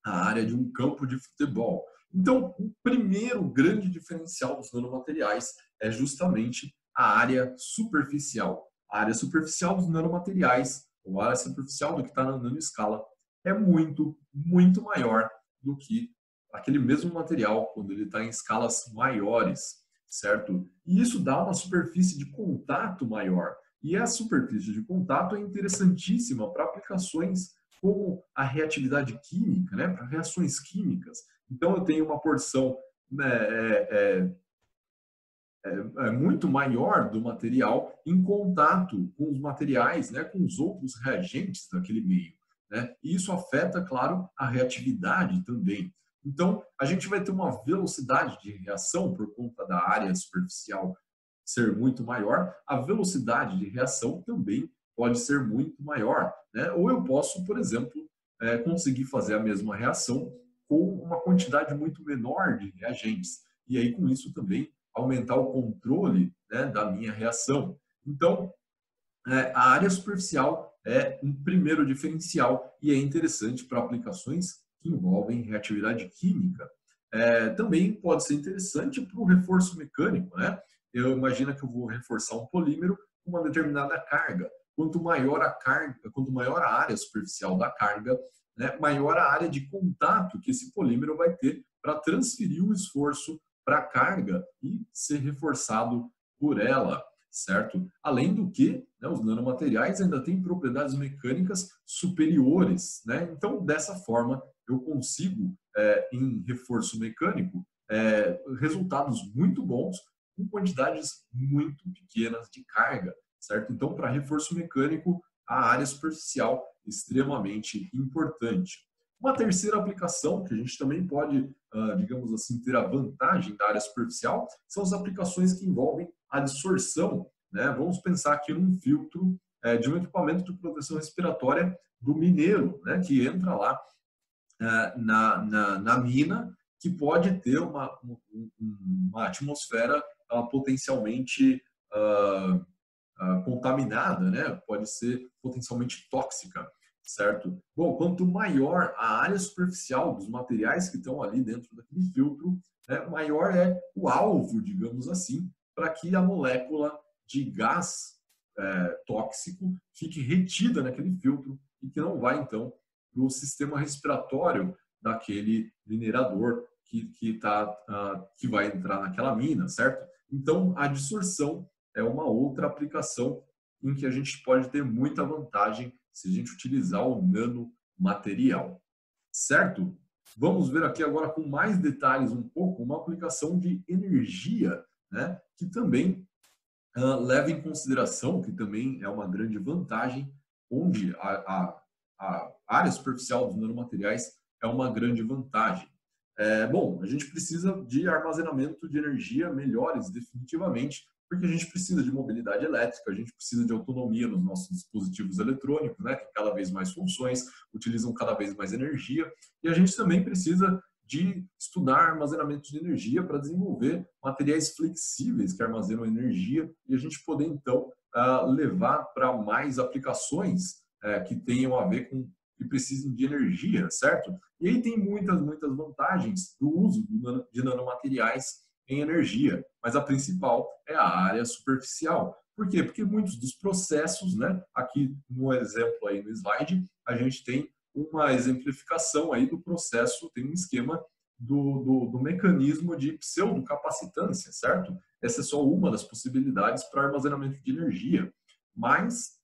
Speaker 1: a área de um campo de futebol. Então, o primeiro grande diferencial dos nanomateriais é justamente a área superficial. A área superficial dos nanomateriais, ou a área superficial do que está na nanoescala, é muito, muito maior do que aquele mesmo material quando ele está em escalas maiores, certo? E isso dá uma superfície de contato maior. E a superfície de contato é interessantíssima para aplicações como a reatividade química, né, para reações químicas. Então, eu tenho uma porção muito maior do material em contato com os materiais, né, com os outros reagentes daquele meio, né? E isso afeta, claro, a reatividade também. Então, a gente vai ter uma velocidade de reação por conta da área superficial ser muito maior, a velocidade de reação também pode ser muito maior, né? Ou eu posso, por exemplo, conseguir fazer a mesma reação com uma quantidade muito menor de reagentes. e aí com isso também aumentar o controle, né, da minha reação. Então, a área superficial é um primeiro diferencial e é interessante para aplicações que envolvem reatividade química. Também pode ser interessante para o reforço mecânico, né? Eu imagino que eu vou reforçar um polímero com uma determinada carga. Quanto maior a carga, quanto maior a área superficial da carga, né, maior a área de contato que esse polímero vai ter para transferir o esforço para a carga e ser reforçado por ela, certo? Além do que, né, os nanomateriais ainda têm propriedades mecânicas superiores, né? Então, dessa forma, eu consigo, em reforço mecânico, resultados muito bons com quantidades muito pequenas de carga, certo? Então, para reforço mecânico, a área superficial é extremamente importante. Uma terceira aplicação que a gente também pode, digamos assim, ter a vantagem da área superficial são as aplicações que envolvem a dissorção, né? Vamos pensar aqui num filtro de um equipamento de proteção respiratória do mineiro, né? Que entra lá na mina, que pode ter uma atmosfera potencialmente contaminada, né? Pode ser potencialmente tóxica, certo? Bom, quanto maior a área superficial dos materiais que estão ali dentro daquele filtro, né, maior é o alvo, digamos assim, para que a molécula de gás tóxico fique retida naquele filtro e que não vai, então, para o sistema respiratório daquele minerador que vai entrar naquela mina, certo? Então, a dissorção é uma outra aplicação em que a gente pode ter muita vantagem se a gente utilizar o nanomaterial, certo? Vamos ver aqui agora com mais detalhes um pouco uma aplicação de energia, né? Que também leva em consideração, que também é uma grande vantagem, onde a área superficial dos nanomateriais é uma grande vantagem. Bom, a gente precisa de armazenamento de energia melhores, definitivamente, porque a gente precisa de mobilidade elétrica, a gente precisa de autonomia nos nossos dispositivos eletrônicos, né, que cada vez mais funções, utilizam cada vez mais energia, e a gente também precisa de estudar armazenamento de energia para desenvolver materiais flexíveis que armazenam energia e a gente poder, então, levar para mais aplicações que tenham a ver com que precisem de energia, certo? E aí tem muitas vantagens do uso de nanomateriais em energia, mas a principal é a área superficial. Por quê? Porque muitos dos processos, né, aqui no exemplo aí no slide, a gente tem uma exemplificação aí do processo, tem um esquema do mecanismo de pseudocapacitância, certo? Essa é só uma das possibilidades para armazenamento de energia, mas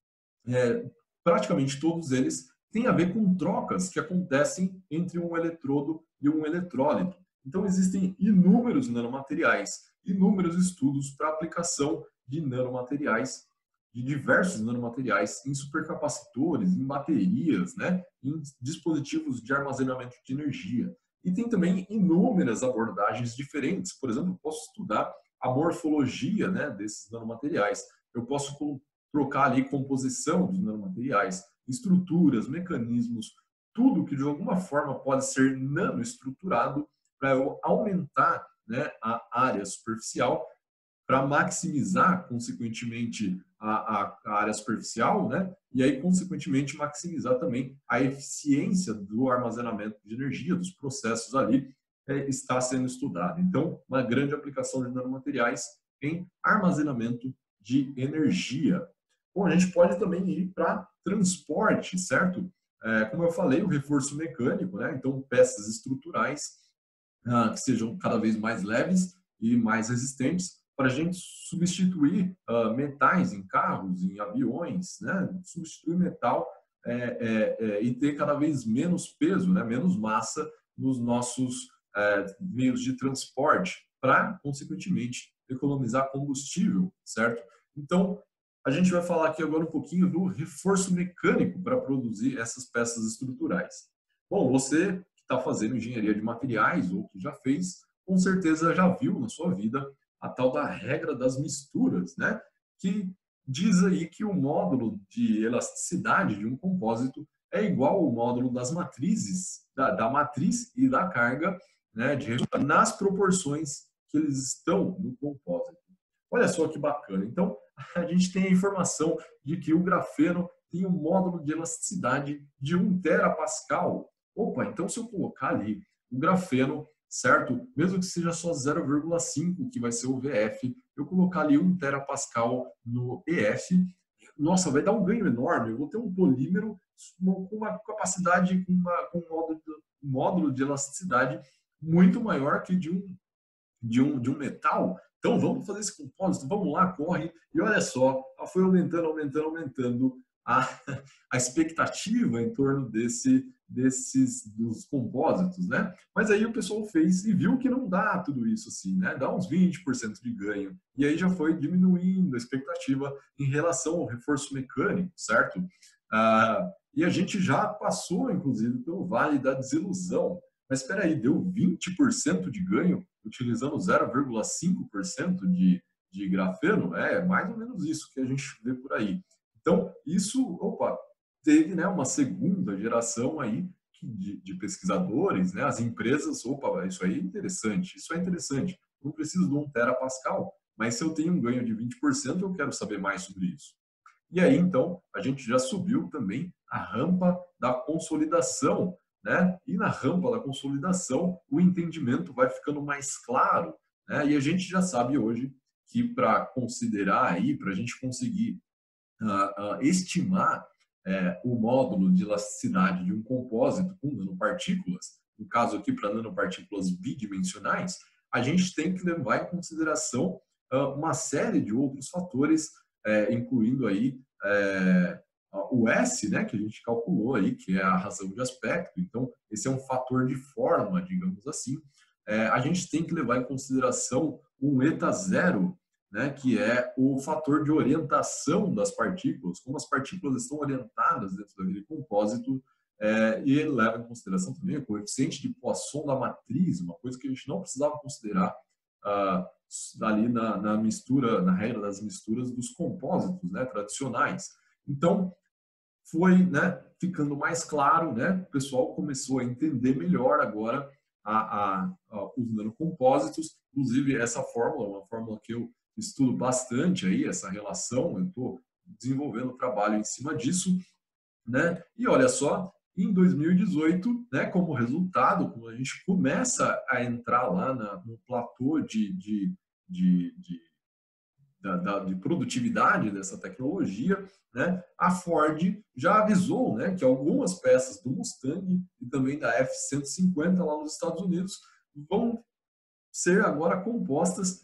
Speaker 1: praticamente todos eles têm a ver com trocas que acontecem entre um eletrodo e um eletrólito. Então, existem inúmeros nanomateriais, inúmeros estudos para aplicação de nanomateriais, de diversos nanomateriais em supercapacitores, em baterias, né, em dispositivos de armazenamento de energia. E tem também inúmeras abordagens diferentes. Por exemplo, eu posso estudar a morfologia, né, desses nanomateriais. Eu posso trocar ali composição dos nanomateriais, estruturas, mecanismos, tudo que de alguma forma pode ser nanoestruturado para eu aumentar, né, a área superficial, para maximizar, consequentemente, a área superficial, né? E aí, consequentemente, maximizar também a eficiência do armazenamento de energia, dos processos ali, está sendo estudado. Então, uma grande aplicação de nanomateriais em armazenamento de energia. Bom, a gente pode também ir para transporte, certo? Como eu falei, o reforço mecânico, né? Então, peças estruturais que sejam cada vez mais leves e mais resistentes, para a gente substituir metais em carros, em aviões, né? Substituir metal e ter cada vez menos peso, né? Menos massa nos nossos meios de transporte, para, consequentemente, economizar combustível, certo? Então, a gente vai falar aqui agora um pouquinho do reforço mecânico para produzir essas peças estruturais. Bom, você que está fazendo engenharia de materiais ou que já fez, com certeza já viu na sua vida a tal da regra das misturas, né? Que diz aí que o módulo de elasticidade de um compósito é igual ao módulo das matrizes, da matriz e da carga, né, nas proporções que eles estão no compósito. Olha só que bacana. Então, a gente tem a informação de que o grafeno tem um módulo de elasticidade de 1 terapascal. Opa, então se eu colocar ali o grafeno, certo? Mesmo que seja só 0,5, que vai ser o VF, eu colocar ali 1 terapascal no EF, nossa, vai dar um ganho enorme. Eu vou ter um polímero com uma capacidade, com um módulo de elasticidade muito maior que de um metal. Então vamos fazer esse compósito, vamos lá, corre. E olha só, foi aumentando, aumentando, aumentando a expectativa em torno dos compósitos, né? Mas aí o pessoal fez e viu que não dá tudo isso assim, né? Dá uns 20% de ganho. E aí já foi diminuindo a expectativa em relação ao reforço mecânico, certo? E a gente já passou, inclusive, pelo vale da desilusão. Mas espera aí, deu 20% de ganho utilizando 0,5% de grafeno? É mais ou menos isso que a gente vê por aí. Então, isso, opa, teve, né, uma segunda geração aí de pesquisadores, né, as empresas, opa, isso aí é interessante, não preciso de 1 terapascal, mas se eu tenho um ganho de 20%, eu quero saber mais sobre isso. E aí, então, a gente já subiu também a rampa da consolidação, né? E na rampa da consolidação, o entendimento vai ficando mais claro, né? E a gente já sabe hoje que para considerar aí, para a gente conseguir estimar o módulo de elasticidade de um compósito com nanopartículas, no caso aqui para nanopartículas bidimensionais, a gente tem que levar em consideração uma série de outros fatores, incluindo aí o S, né, que a gente calculou aí, que é a razão de aspecto. Então, esse é um fator de forma, digamos assim. A gente tem que levar em consideração um eta zero, né, que é o fator de orientação das partículas, como as partículas estão orientadas dentro daquele compósito, e ele leva em consideração também o coeficiente de Poisson da matriz, uma coisa que a gente não precisava considerar ali na mistura, na regra das misturas dos compósitos, né, tradicionais. Então, foi, né, ficando mais claro, né, o pessoal começou a entender melhor agora os nanocompósitos, inclusive essa fórmula, uma fórmula que eu estudo bastante aí, essa relação, eu estou desenvolvendo trabalho em cima disso, né, e olha só, em 2018, né, como resultado, quando a gente começa a entrar lá no platô de produtividade dessa tecnologia, né, a Ford já avisou, né, que algumas peças do Mustang e também da F-150 lá nos Estados Unidos vão ser agora compostas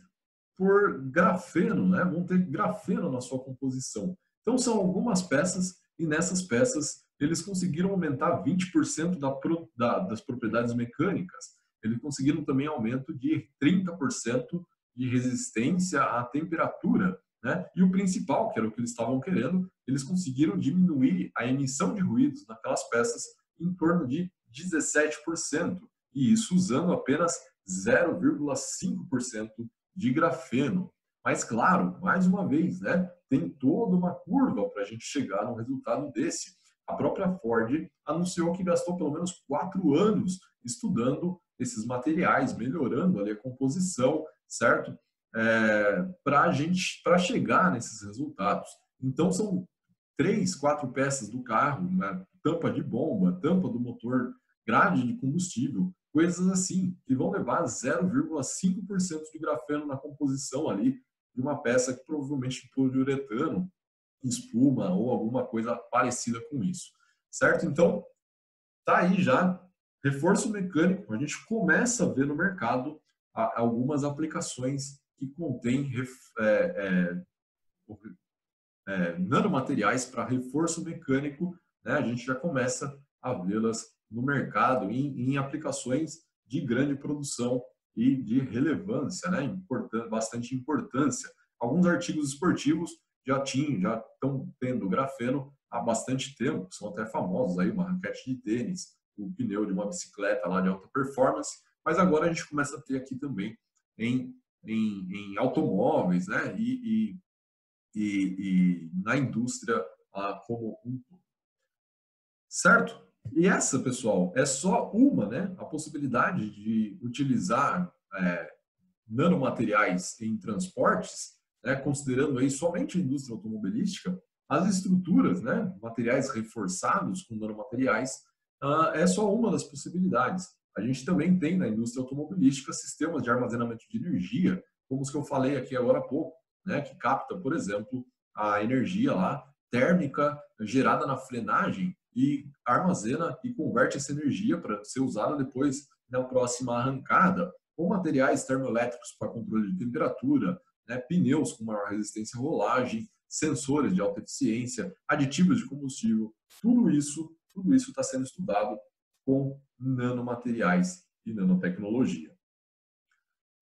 Speaker 1: por grafeno, né, vão ter grafeno na sua composição. Então são algumas peças e nessas peças eles conseguiram aumentar 20% das propriedades mecânicas. Eles conseguiram também aumento de 30% de resistência à temperatura, né? E o principal, que era o que eles estavam querendo, eles conseguiram diminuir a emissão de ruídos naquelas peças em torno de 17%, e isso usando apenas 0,5% de grafeno. Mas, claro, mais uma vez, né, tem toda uma curva para a gente chegar num resultado desse. A própria Ford anunciou que gastou pelo menos 4 anos estudando esses materiais, melhorando ali a composição, certo? Para chegar nesses resultados. Então, são 3, 4 peças do carro, né? Tampa de bomba, tampa do motor, grade de combustível, coisas assim, que vão levar 0,5% de grafeno na composição ali de uma peça que provavelmente de poliuretano, espuma ou alguma coisa parecida com isso, certo? Então, tá aí já, reforço mecânico, a gente começa a ver no mercado algumas aplicações que contêm nanomateriais para reforço mecânico, né? A gente já começa a vê-las no mercado em aplicações de grande produção e de relevância, né? Bastante importância. Alguns artigos esportivos já estão tendo grafeno há bastante tempo, são até famosos aí, uma raquete de tênis, o pneu de uma bicicleta lá de alta performance, mas agora a gente começa a ter aqui também em automóveis, né? E na indústria como um todo. Certo? E essa, pessoal, é só uma, né? A possibilidade de utilizar nanomateriais em transportes, né, considerando aí somente a indústria automobilística, as estruturas, né, materiais reforçados com nanomateriais, é só uma das possibilidades. A gente também tem na indústria automobilística sistemas de armazenamento de energia, como os que eu falei aqui agora há pouco, né, que capta, por exemplo, a energia lá térmica gerada na frenagem e armazena e converte essa energia para ser usada depois na próxima arrancada, ou materiais termoelétricos para controle de temperatura, né, pneus com maior resistência à rolagem, sensores de alta eficiência, aditivos de combustível, tudo isso está sendo estudado com nanomateriais e nanotecnologia.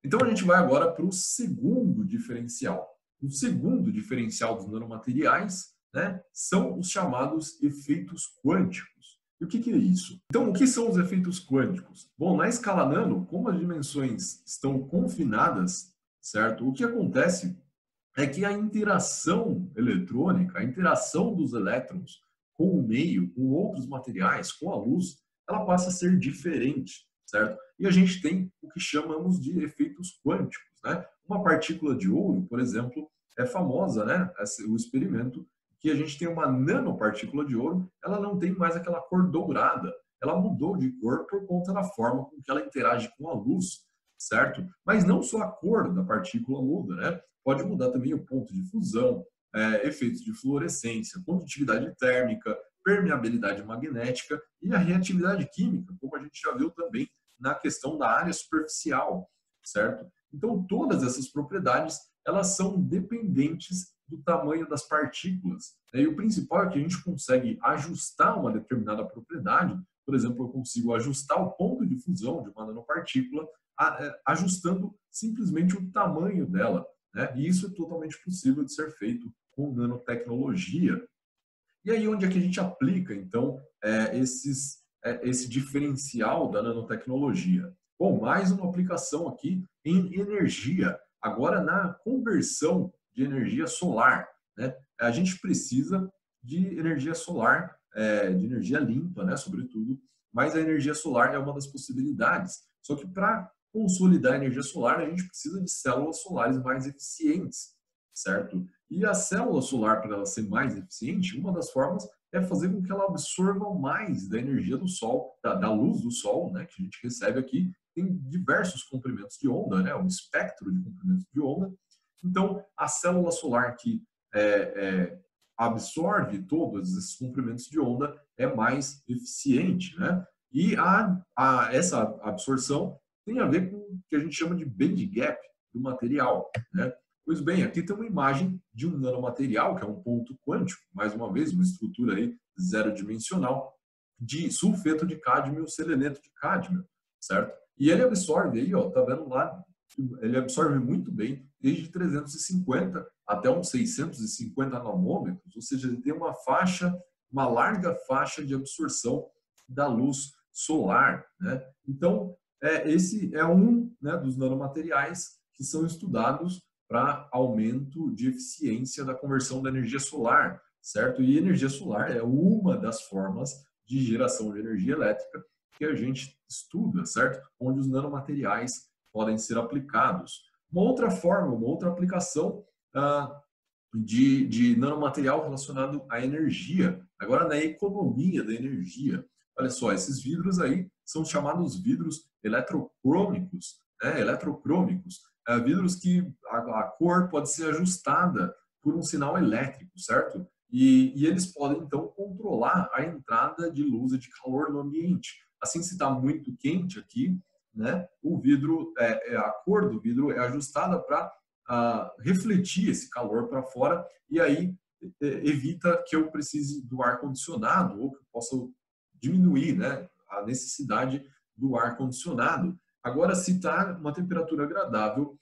Speaker 1: Então a gente vai agora para o segundo diferencial. O segundo diferencial dos nanomateriais, né, são os chamados efeitos quânticos. E o que é isso? Então, o que são os efeitos quânticos? Bom, na escala nano, como as dimensões estão confinadas, certo? O que acontece é que a interação eletrônica, a interação dos elétrons com o meio, com outros materiais, com a luz, ela passa a ser diferente, certo? E a gente tem o que chamamos de efeitos quânticos, né? Uma partícula de ouro, por exemplo, é famosa, né? O experimento que a gente tem uma nanopartícula de ouro, ela não tem mais aquela cor dourada, ela mudou de cor por conta da forma com que ela interage com a luz, certo? Mas não só a cor da partícula muda, né? Pode mudar também o ponto de fusão, efeitos de fluorescência, condutividade térmica, permeabilidade magnética e a reatividade química, como a gente já viu também na questão da área superficial, certo? Então, todas essas propriedades, elas são dependentes do tamanho das partículas. E o principal é que a gente consegue ajustar uma determinada propriedade. Por exemplo, eu consigo ajustar o ponto de fusão de uma nanopartícula ajustando simplesmente o tamanho dela, né? E isso é totalmente possível de ser feito com nanotecnologia. E aí onde é que a gente aplica, então, esse diferencial da nanotecnologia? Bom, mais uma aplicação aqui em energia, agora na conversão de energia solar, né? A gente precisa de energia solar, de energia limpa, né, sobretudo, mas a energia solar é uma das possibilidades. Só que para consolidar a energia solar, a gente precisa de células solares mais eficientes, certo? E a célula solar, para ela ser mais eficiente, uma das formas é fazer com que ela absorva mais da energia do Sol, da luz do Sol, né, que a gente recebe aqui. Tem diversos comprimentos de onda, né, um espectro de comprimentos de onda. Então, a célula solar que absorve todos esses comprimentos de onda é mais eficiente, né? E essa absorção tem a ver com o que a gente chama de band gap do material, né? Pois bem, aqui tem uma imagem de um nanomaterial, que é um ponto quântico, mais uma vez, uma estrutura aí zero dimensional, de sulfeto de cádmio, seleneto de cádmio, certo? E ele absorve aí, ó, tá vendo lá, ele absorve muito bem, desde 350 até uns 650 nanômetros, ou seja, ele tem uma faixa, uma larga faixa de absorção da luz solar, né? Então, esse é um, né, dos nanomateriais que são estudados para aumento de eficiência da conversão da energia solar, certo? E energia solar é uma das formas de geração de energia elétrica que a gente estuda, certo? Onde os nanomateriais podem ser aplicados. Uma outra forma, uma outra aplicação de nanomaterial relacionado à energia, agora na economia da energia. Olha só, esses vidros aí são chamados vidros eletrocrômicos, né? Eletrocrômicos, vidros que a cor pode ser ajustada por um sinal elétrico, certo? E eles podem, então, controlar a entrada de luz e de calor no ambiente. Assim, se está muito quente aqui, né, o vidro, a cor do vidro é ajustada para refletir esse calor para fora e aí evita que eu precise do ar-condicionado ou que eu possa diminuir, né, a necessidade do ar-condicionado. Agora, se está uma temperatura agradável,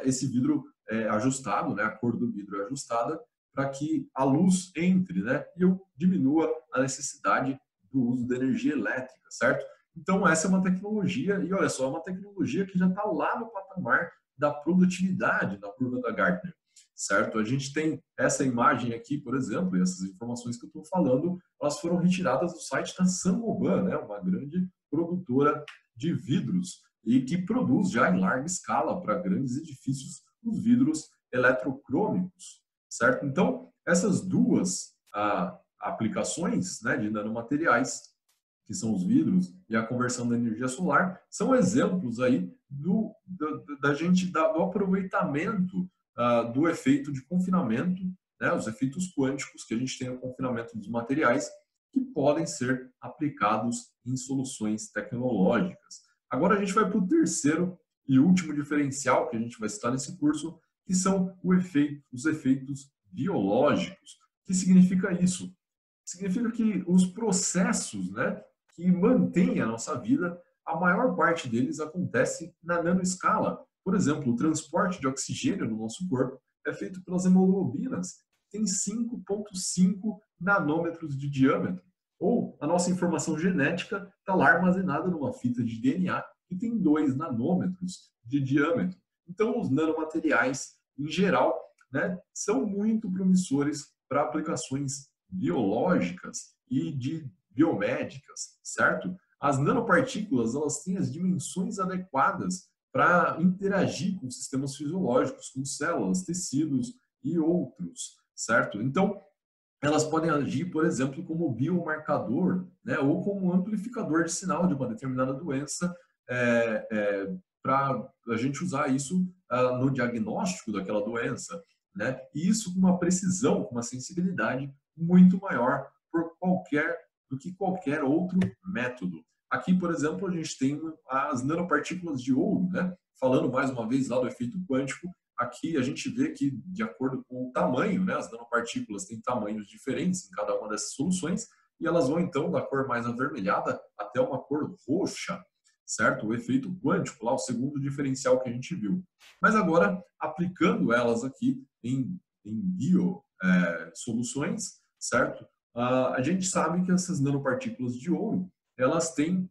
Speaker 1: esse vidro é ajustado, né, a cor do vidro é ajustada para que a luz entre, né, e eu diminua a necessidade do uso da energia elétrica, certo? Então, essa é uma tecnologia, e olha só, é uma tecnologia que já está lá no patamar da produtividade na curva da Gartner, certo? A gente tem essa imagem aqui, por exemplo, e essas informações que eu estou falando, elas foram retiradas do site da Saint-Gobain, né? Uma grande produtora de vidros. e que produz já em larga escala para grandes edifícios os vidros eletrocrômicos, certo? Então, essas duas aplicações, né, de nanomateriais, que são os vidros e a conversão da energia solar, são exemplos aí do aproveitamento do efeito de confinamento, né, os efeitos quânticos que a gente tem no confinamento dos materiais, que podem ser aplicados em soluções tecnológicas. Agora a gente vai para o terceiro e último diferencial que a gente vai citar nesse curso, que são os efeitos biológicos. O que significa isso? Significa que os processos, né, que mantêm a nossa vida, a maior parte deles acontece na nanoescala. Por exemplo, o transporte de oxigênio no nosso corpo é feito pelas hemoglobinas, que tem 5,5 nanômetros de diâmetro. Ou a nossa informação genética está lá armazenada numa fita de DNA que tem 2 nanômetros de diâmetro. Então, os nanomateriais, em geral, né, são muito promissores para aplicações biológicas e de biomédicas, certo? As nanopartículas, elas têm as dimensões adequadas para interagir com sistemas fisiológicos, com células, tecidos e outros, certo? Então, elas podem agir, por exemplo, como biomarcador, né, ou como amplificador de sinal de uma determinada doença, para a gente usar isso no diagnóstico daquela doença, né? E isso com uma precisão, com uma sensibilidade muito maior do que qualquer outro método. Aqui, por exemplo, a gente tem as nanopartículas de ouro, né? Falando mais uma vez lá do efeito quântico, aqui a gente vê que, de acordo com o tamanho, né, as nanopartículas têm tamanhos diferentes em cada uma dessas soluções, e elas vão então da cor mais avermelhada até uma cor roxa, certo? O efeito quântico, lá o segundo diferencial que a gente viu. Mas agora, aplicando elas aqui em soluções, certo? A gente sabe que essas nanopartículas de ouro, elas têm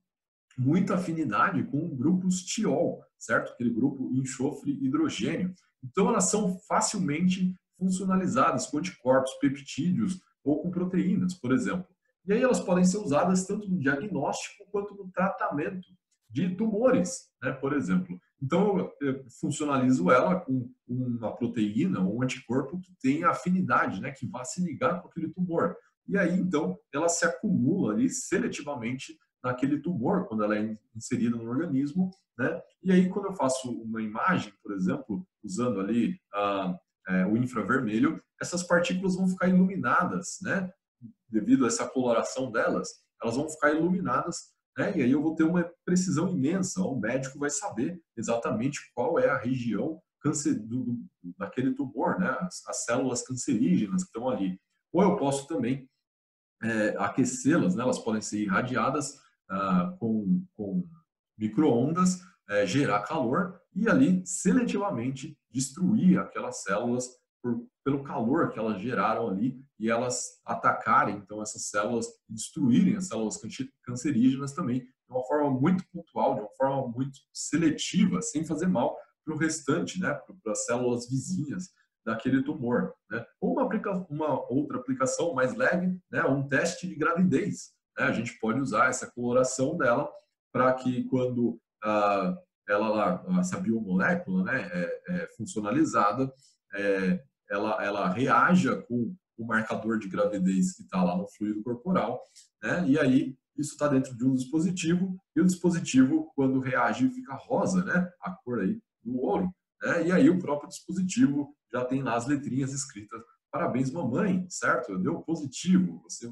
Speaker 1: muita afinidade com grupos tiol, certo? Aquele grupo enxofre-hidrogênio. Então, elas são facilmente funcionalizadas com anticorpos, peptídeos ou com proteínas, por exemplo. E aí elas podem ser usadas tanto no diagnóstico quanto no tratamento de tumores, né, por exemplo. Então, eu funcionalizo ela com uma proteína ou um anticorpo que tenha afinidade, né, que vá se ligar com aquele tumor. E aí, então, ela se acumula ali seletivamente naquele tumor, quando ela é inserida no organismo, né? E aí, quando eu faço uma imagem, por exemplo, usando ali o infravermelho, essas partículas vão ficar iluminadas, né? Devido a essa coloração delas, elas vão ficar iluminadas, né? E aí eu vou ter uma precisão imensa, o médico vai saber exatamente qual é a região daquele tumor, né? As células cancerígenas que estão ali. Ou eu posso também aquecê-las, né? Elas podem ser irradiadas com micro-ondas, gerar calor e ali seletivamente destruir aquelas células pelo calor que elas geraram ali e elas atacarem então essas células e destruírem as células cancerígenas também de uma forma muito pontual, de uma forma muito seletiva, sem fazer mal para o restante, né? Para as células vizinhas daquele tumor, né? Ou uma outra aplicação mais leve, né? Um teste de gravidez, né? A gente pode usar essa coloração dela para que quando essa biomolécula, né, é funcionalizada, ela reaja com o marcador de gravidez que está lá no fluido corporal, né? E aí isso está dentro de um dispositivo e o dispositivo quando reage fica rosa, né? A cor aí do ouro, né? E aí o próprio dispositivo já tem lá as letrinhas escritas: parabéns, mamãe, certo? Deu positivo, você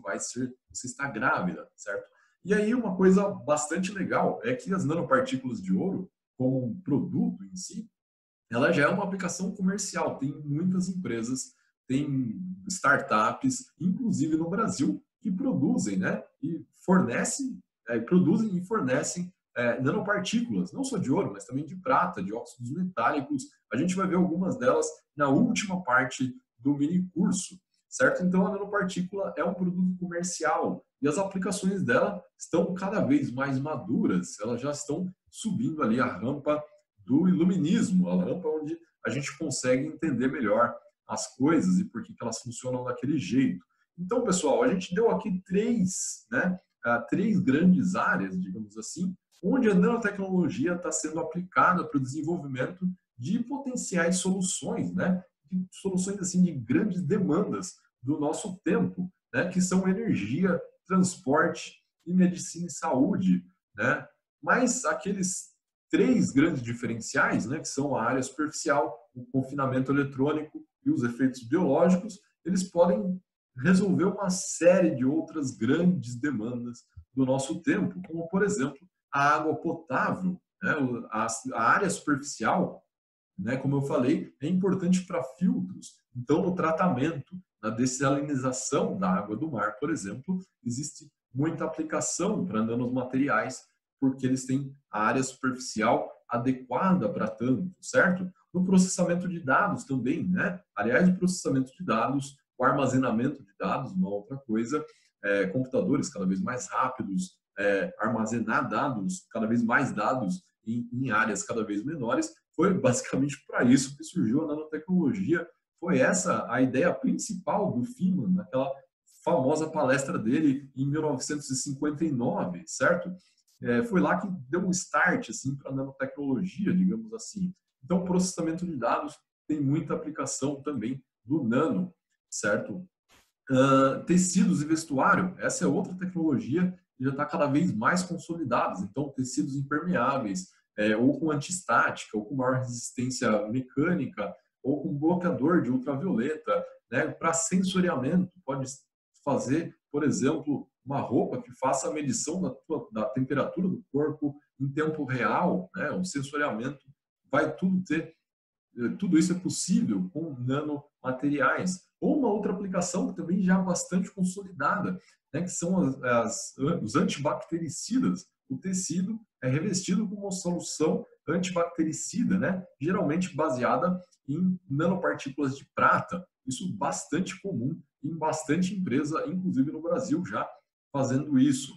Speaker 1: está grávida, certo? E aí uma coisa bastante legal é que as nanopartículas de ouro, como um produto em si, ela já é uma aplicação comercial. Tem muitas empresas, tem startups, inclusive no Brasil, que produzem, né? E produzem e fornecem nanopartículas, não só de ouro, mas também de prata, de óxidos metálicos. A gente vai ver algumas delas na última parte do mini curso, certo? Então, a nanopartícula é um produto comercial e as aplicações dela estão cada vez mais maduras, elas já estão subindo ali a rampa do iluminismo, a rampa onde a gente consegue entender melhor as coisas e por que elas funcionam daquele jeito. Então, pessoal, a gente deu aqui três grandes áreas, digamos assim, onde a nanotecnologia está sendo aplicada para o desenvolvimento de potenciais soluções, né? De soluções assim de grandes demandas do nosso tempo, né? Que são energia, transporte e medicina e saúde, né? Mas aqueles três grandes diferenciais, né? Que são a área superficial, o confinamento eletrônico e os efeitos biológicos, eles podem resolver uma série de outras grandes demandas do nosso tempo, como, por exemplo, a água potável, né? A área superficial, né? Como eu falei, é importante para filtros. Então, no tratamento, na dessalinização da água do mar, por exemplo, existe muita aplicação para nanomateriais, porque eles têm a área superficial adequada para tanto, certo? No processamento de dados também, né? Aliás, o processamento de dados, o armazenamento de dados, uma outra coisa, computadores cada vez mais rápidos, armazenar dados, cada vez mais dados em áreas cada vez menores, foi basicamente para isso que surgiu a nanotecnologia. Foi essa a ideia principal do Feynman, naquela famosa palestra dele em 1959, certo? Foi lá que deu um start assim, para a nanotecnologia, digamos assim. Então, processamento de dados tem muita aplicação também do nano, certo? Tecidos e vestuário, essa é outra tecnologia que já está cada vez mais consolidada. Então, tecidos impermeáveis, ou com antistática, ou com maior resistência mecânica, ou com bloqueador de ultravioleta, né? Para sensoriamento, pode fazer, por exemplo, uma roupa que faça a medição da temperatura do corpo em tempo real, né? O sensoriamento vai tudo isso é possível com nanomateriais. Ou uma outra aplicação que também já é bastante consolidada, né, que são os antibactericidas. O tecido é revestido com uma solução antibactericida, né, geralmente baseada em nanopartículas de prata. Isso bastante comum em bastante empresa, inclusive no Brasil já fazendo isso.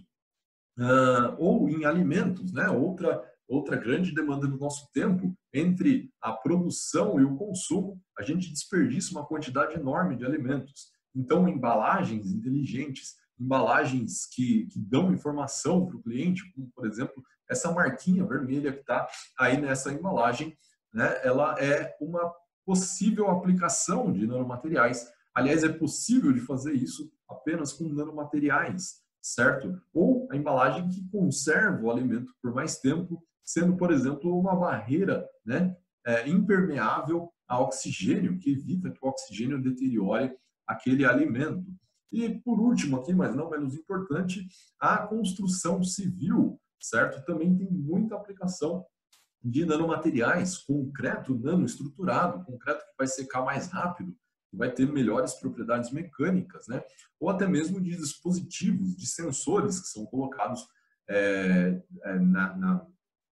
Speaker 1: Ou em alimentos, né? Outra grande demanda do nosso tempo, entre a produção e o consumo, a gente desperdiça uma quantidade enorme de alimentos. Então, embalagens inteligentes, embalagens que dão informação para o cliente, como, por exemplo, essa marquinha vermelha que está aí nessa embalagem, né? Ela é uma possível aplicação de nanomateriais. Aliás, é possível de fazer isso apenas com nanomateriais, certo? Ou a embalagem que conserva o alimento por mais tempo, sendo, por exemplo, uma barreira, né, impermeável a oxigênio, que evita que o oxigênio deteriore aquele alimento. E, por último aqui, mas não menos importante, a construção civil, certo? Também tem muita aplicação de nanomateriais, concreto nanoestruturado, concreto que vai secar mais rápido, que vai ter melhores propriedades mecânicas, né? Ou até mesmo de dispositivos, de sensores que são colocados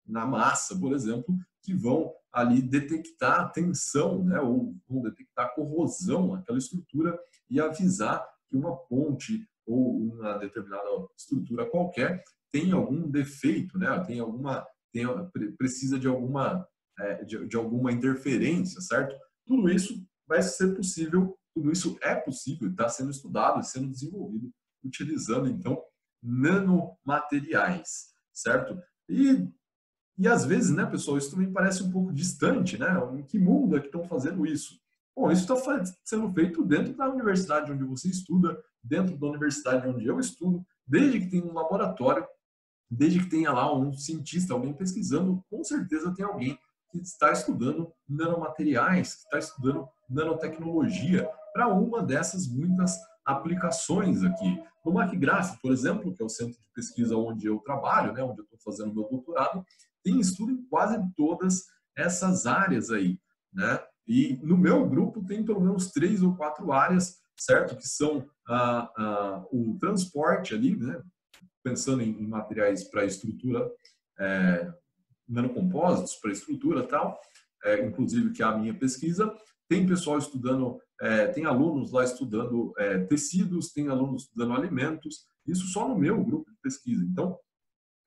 Speaker 1: na massa, por exemplo, que vão ali detectar tensão, né? Ou vão detectar corrosão naquela estrutura e avisar que uma ponte ou uma determinada estrutura qualquer tem algum defeito, né? Precisa de alguma interferência, certo? Tudo isso vai ser possível, tudo isso é possível, está sendo estudado e sendo desenvolvido utilizando então nanomateriais, certo? E às vezes, né, pessoal, isso também parece um pouco distante, né? Em que mundo é que estão fazendo isso? Bom, isso está sendo feito dentro da universidade onde você estuda, dentro da universidade onde eu estudo, desde que tem um laboratório, desde que tenha lá um cientista, alguém pesquisando, com certeza tem alguém que está estudando nanomateriais, que está estudando nanotecnologia para uma dessas muitas aplicações aqui. No McGrath, por exemplo, que é o centro de pesquisa onde eu trabalho, né, onde eu estou fazendo meu doutorado, tem estudo em quase todas essas áreas aí, né? E no meu grupo tem pelo menos 3 ou 4 áreas, certo? Que são o transporte ali, né? Pensando em materiais para estrutura, nanocompósitos para estrutura e tal, inclusive que é a minha pesquisa. Tem pessoal estudando, tem alunos lá estudando tecidos, tem alunos estudando alimentos, isso só no meu grupo de pesquisa. Então,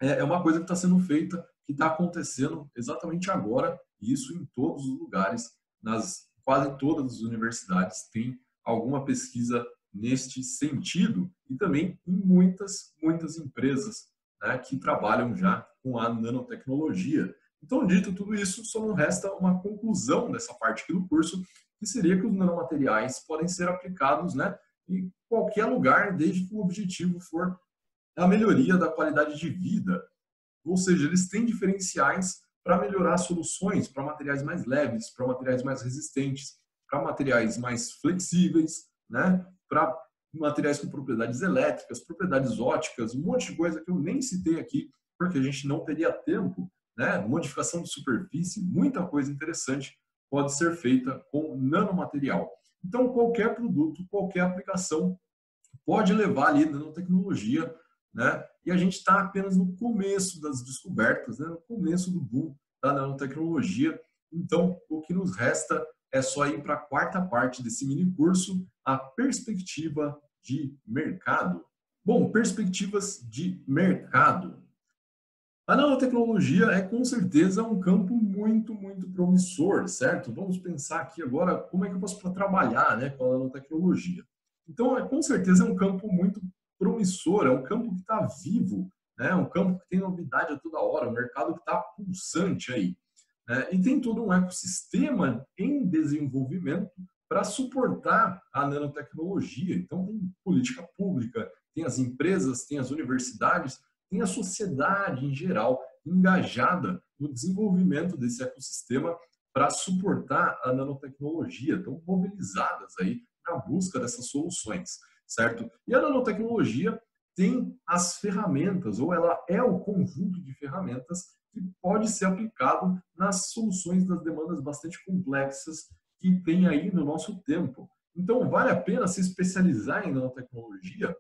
Speaker 1: é uma coisa que está sendo feita, que está acontecendo exatamente agora, e isso em todos os lugares, nas quase todas as universidades tem alguma pesquisa neste sentido, e também em muitas empresas, né, que trabalham já com a nanotecnologia. Então, dito tudo isso, só não resta uma conclusão dessa parte aqui do curso, que seria que os nanomateriais podem ser aplicados, né, em qualquer lugar, desde que o objetivo for a melhoria da qualidade de vida. Ou seja, eles têm diferenciais para melhorar soluções para materiais mais leves, para materiais mais resistentes, para materiais mais flexíveis, né, para materiais com propriedades elétricas, propriedades óticas, um monte de coisa que eu nem citei aqui, porque a gente não teria tempo, né? Modificação de superfície, muita coisa interessante pode ser feita com nanomaterial. Então, qualquer produto, qualquer aplicação pode levar ali nanotecnologia, né? E a gente está apenas no começo das descobertas, né? No começo do boom da nanotecnologia. Então, o que nos resta é só ir para a quarta parte desse mini curso, a perspectiva de mercado. Bom, perspectivas de mercado. A nanotecnologia é com certeza um campo muito, muito promissor, certo? Vamos pensar aqui agora como é que eu posso trabalhar, né, com a nanotecnologia. Então, com certeza é um campo muito promissor, é um campo que está vivo, né? É um campo que tem novidade a toda hora, um mercado que está pulsante aí. Né? E tem todo um ecossistema em desenvolvimento para suportar a nanotecnologia. Então, tem política pública, tem as empresas, tem as universidades, tem a sociedade em geral engajada no desenvolvimento desse ecossistema para suportar a nanotecnologia, estão mobilizadas aí na busca dessas soluções, certo? E a nanotecnologia tem as ferramentas, ou ela é o conjunto de ferramentas que pode ser aplicado nas soluções das demandas bastante complexas que tem aí no nosso tempo. Então, vale a pena se especializar em nanotecnologia?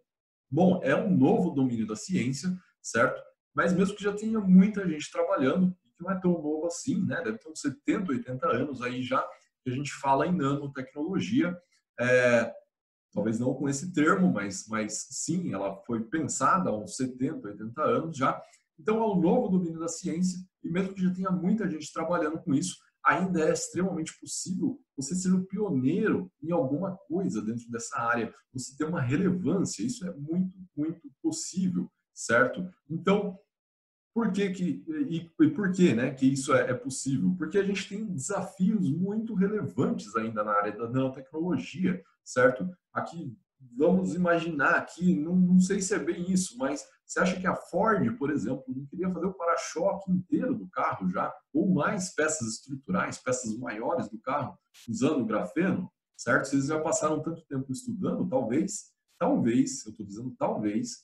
Speaker 1: Bom, é um novo domínio da ciência, certo? Mas mesmo que já tenha muita gente trabalhando, e que não é tão novo assim, né? Deve ter uns 70, 80 anos aí já que a gente fala em nanotecnologia. Talvez não com esse termo, mas sim, ela foi pensada há uns 70, 80 anos já. Então, é um novo domínio da ciência, e mesmo que já tenha muita gente trabalhando com isso, ainda é extremamente possível você ser o pioneiro em alguma coisa dentro dessa área, você ter uma relevância, isso é muito, muito possível, certo? Então, por por que, né, que isso é possível? Porque a gente tem desafios muito relevantes ainda na área da nanotecnologia, certo? Aqui, vamos imaginar aqui, não sei se é bem isso, mas você acha que a Ford, por exemplo, não queria fazer o para-choque inteiro do carro já, ou mais peças estruturais, peças maiores do carro, usando grafeno, certo? Se eles já passaram tanto tempo estudando, talvez, eu estou dizendo talvez,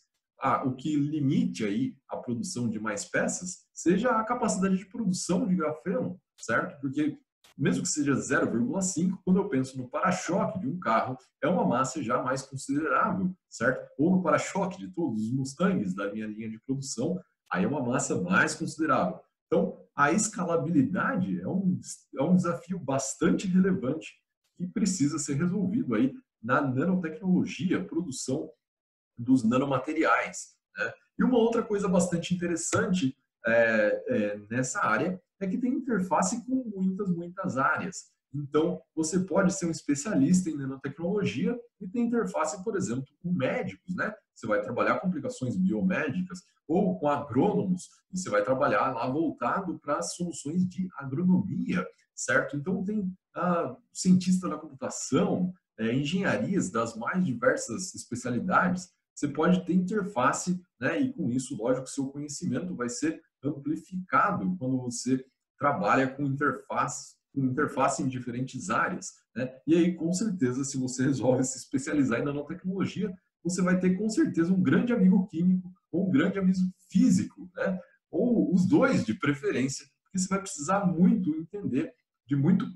Speaker 1: o que limite aí a produção de mais peças seja a capacidade de produção de grafeno, certo? Porque mesmo que seja 0,5, quando eu penso no para-choque de um carro, é uma massa já mais considerável, certo? Ou no para-choque de todos os Mustangs da minha linha de produção, aí é uma massa mais considerável. Então, a escalabilidade é um desafio bastante relevante que precisa ser resolvido aí na nanotecnologia, produção dos nanomateriais. Né? E uma outra coisa bastante interessante nessa área é que tem interface com muitas áreas. Então, você pode ser um especialista em nanotecnologia e ter interface, por exemplo, com médicos, né? Você vai trabalhar com aplicações biomédicas ou com agrônomos, e você vai trabalhar lá voltado para soluções de agronomia, certo? Então, tem cientista da computação, engenharias das mais diversas especialidades. Você pode ter interface, né? E com isso, lógico, seu conhecimento vai ser amplificado quando você trabalha com interface em diferentes áreas, né? E aí, com certeza, se você resolve se especializar em nanotecnologia, você vai ter com certeza um grande amigo químico ou um grande amigo físico, né? Ou os dois, de preferência, porque você vai precisar muito entender de muito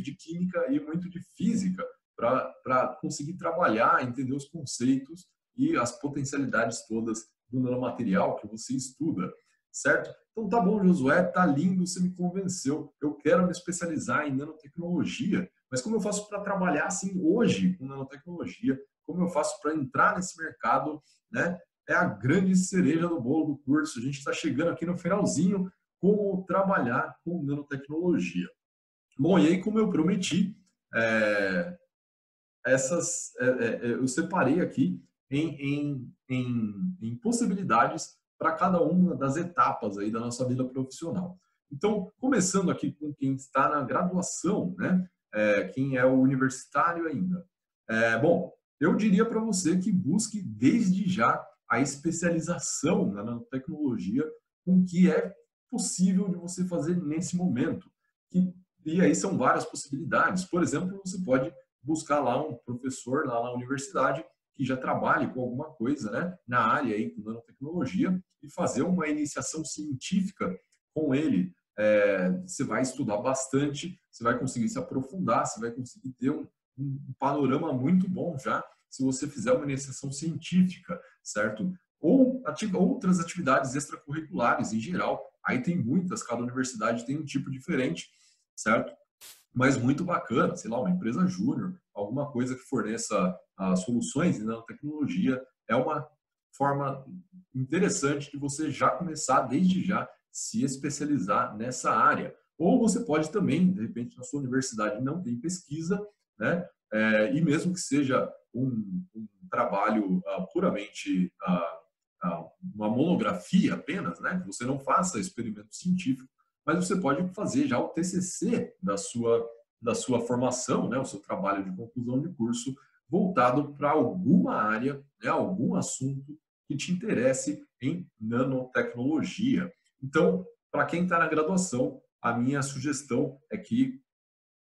Speaker 1: de química e muito de física para conseguir trabalhar, entender os conceitos e as potencialidades todas do nanomaterial que você estuda, certo? Então tá bom, Josué, tá lindo, você me convenceu. Eu quero me especializar em nanotecnologia, mas como eu faço para trabalhar assim hoje com nanotecnologia? Como eu faço para entrar nesse mercado, né? É a grande cereja do bolo do curso. A gente está chegando aqui no finalzinho, como trabalhar com nanotecnologia. Bom, e aí, como eu prometi, eu separei aqui em possibilidades para cada uma das etapas aí da nossa vida profissional. Então, começando aqui com quem está na graduação, né? Quem é o universitário ainda. Bom, eu diria para você que busque desde já a especialização na nanotecnologia com o que é possível de você fazer nesse momento. E aí são várias possibilidades. Por exemplo, você pode buscar lá um professor lá na universidade que já trabalhe com alguma coisa, né, na área aí de nanotecnologia e fazer uma iniciação científica com ele. Você vai estudar bastante, você vai conseguir se aprofundar, você vai conseguir ter um panorama muito bom já se você fizer uma iniciação científica, certo? Ou outras atividades extracurriculares em geral. Aí tem muitas, cada universidade tem um tipo diferente, certo? Mas muito bacana, sei lá, uma empresa júnior, alguma coisa que forneça soluções em nanotecnologia, é uma forma interessante de você já começar, desde já, se especializar nessa área. Ou você pode também, de repente, na sua universidade não tem pesquisa, né? E mesmo que seja um trabalho puramente uma monografia apenas, né? Que você não faça experimento científico, mas você pode fazer já o TCC da sua formação, né? O seu trabalho de conclusão de curso voltado para alguma área, né? Algum assunto que te interesse em nanotecnologia. Então, para quem está na graduação, a minha sugestão é que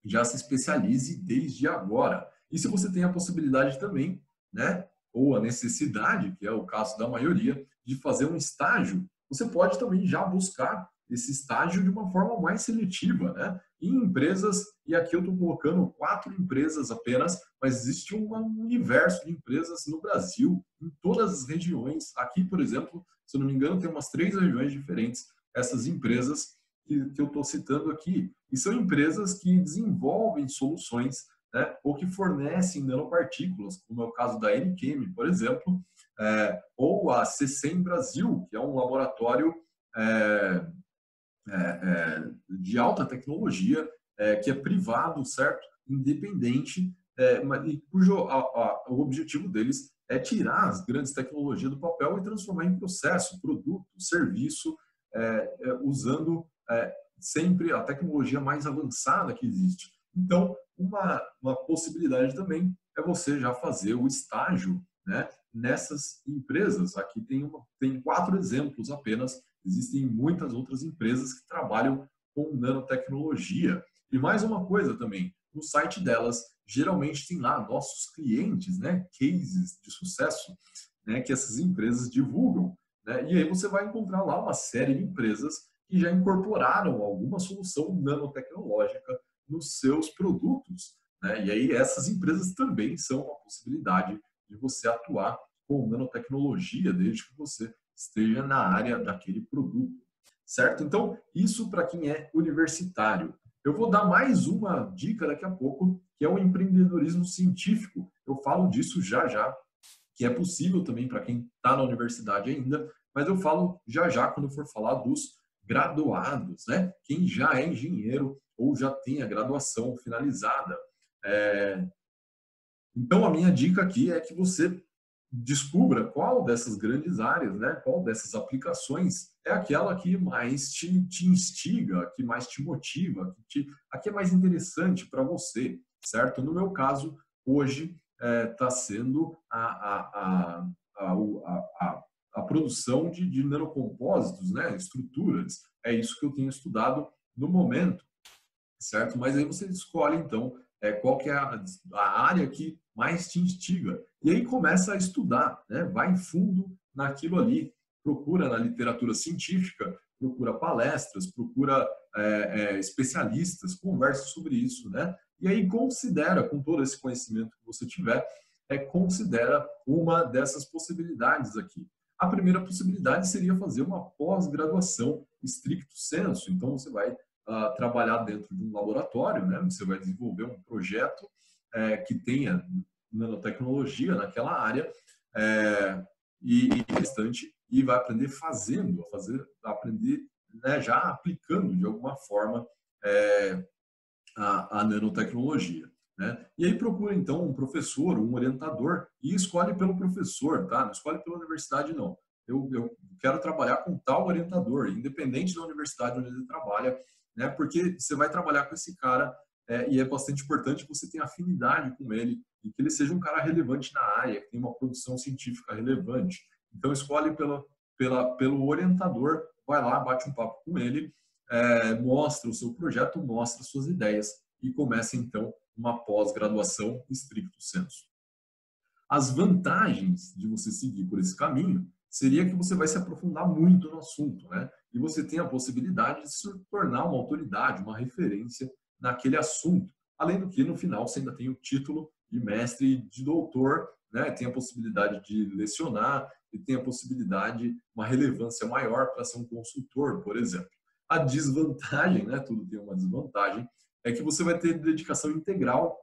Speaker 1: já se especialize desde agora. E se você tem a possibilidade também, né, ou a necessidade, que é o caso da maioria, de fazer um estágio, você pode também já buscar esse estágio de uma forma mais seletiva, né? Em empresas, e aqui eu estou colocando 4 empresas apenas, mas existe um universo de empresas no Brasil, em todas as regiões. Aqui, por exemplo, se eu não me engano, tem umas 3 regiões diferentes, essas empresas que eu estou citando aqui. E são empresas que desenvolvem soluções, né, ou que fornecem nanopartículas, como é o caso da NChem, por exemplo, ou a CCEM Brasil, que é um laboratório de alta tecnologia, que é privado, certo? Independente, e cujo o objetivo deles é tirar as grandes tecnologias do papel e transformar em processo, produto, serviço, usando sempre a tecnologia mais avançada que existe. Então, uma possibilidade também é você já fazer o estágio, né, nessas empresas. Aqui tem 4 exemplos apenas. Existem muitas outras empresas que trabalham com nanotecnologia. E mais uma coisa também, no site delas, geralmente tem lá nossos clientes, né, cases de sucesso, né, que essas empresas divulgam, né? E aí você vai encontrar lá uma série de empresas que já incorporaram alguma solução nanotecnológica nos seus produtos, né? E aí essas empresas também são uma possibilidade de você atuar com nanotecnologia, desde que você esteja na área daquele produto, certo? Então, isso para quem é universitário. Eu vou dar mais uma dica daqui a pouco, que é o empreendedorismo científico. Eu falo disso já já, que é possível também para quem está na universidade ainda, mas eu falo já já quando eu for falar dos graduados, né? Quem já é engenheiro ou já tem a graduação finalizada. Então, a minha dica aqui é que você descubra qual dessas grandes áreas, né, qual dessas aplicações é aquela que mais te instiga, que mais te motiva, a que é mais interessante para você, certo? No meu caso, hoje está sendo a produção de nanocompósitos, né, estruturas. É isso que eu tenho estudado no momento, certo? Mas aí você escolhe, então, qual que é a área que mais te instiga. E aí começa a estudar, né? Vai em fundo naquilo ali, procura na literatura científica, procura palestras, procura especialistas, conversa sobre isso, né? E aí considera, com todo esse conhecimento que você tiver, considera uma dessas possibilidades aqui. A primeira possibilidade seria fazer uma pós-graduação stricto sensu. Então, você vai trabalhar dentro de um laboratório, né? Você vai desenvolver um projeto que tenha nanotecnologia naquela área e bastante, e vai aprender fazendo, aprender, né, já aplicando de alguma forma a nanotecnologia, né? E aí procura então um professor, um orientador e escolhe pelo professor, tá? Não escolhe pela universidade não. eu quero trabalhar com tal orientador, independente da universidade onde ele trabalha, né? Porque você vai trabalhar com esse cara e é bastante importante que você tenha afinidade com ele e que ele seja um cara relevante na área, que tenha uma produção científica relevante. Então, escolhe pelo orientador, vai lá, bate um papo com ele, mostra o seu projeto, mostra suas ideias e começa, então, uma pós-graduação stricto sensu. As vantagens de você seguir por esse caminho seria que você vai se aprofundar muito no assunto, né? E você tem a possibilidade de se tornar uma autoridade, uma referência naquele assunto. Além do que, no final, você ainda tem o título de mestre e de doutor, né? Tem a possibilidade de lecionar e tem a possibilidade, uma relevância maior para ser um consultor, por exemplo. A desvantagem, né? Tudo tem uma desvantagem, é que você vai ter dedicação integral,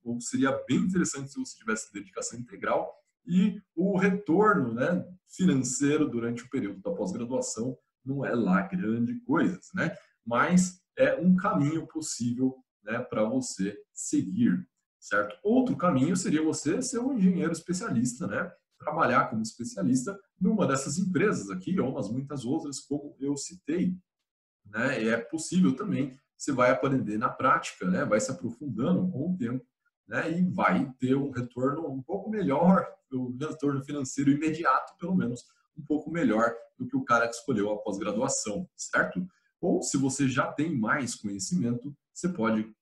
Speaker 1: ou seria bem interessante se você tivesse dedicação integral, e o retorno, né, financeiro durante o período da pós-graduação não é lá grande coisa, né? Mas é um caminho possível, né, para você seguir, certo? Outro caminho seria você ser um engenheiro especialista, né? Trabalhar como especialista numa dessas empresas aqui ou nas muitas outras, como eu citei, né? E é possível também, você vai aprender na prática, né? Vai se aprofundando com o tempo, né? E vai ter um retorno um pouco melhor, o retorno financeiro imediato, pelo menos, um pouco melhor do que o cara que escolheu a pós-graduação, certo? Ou se você já tem mais conhecimento, você pode...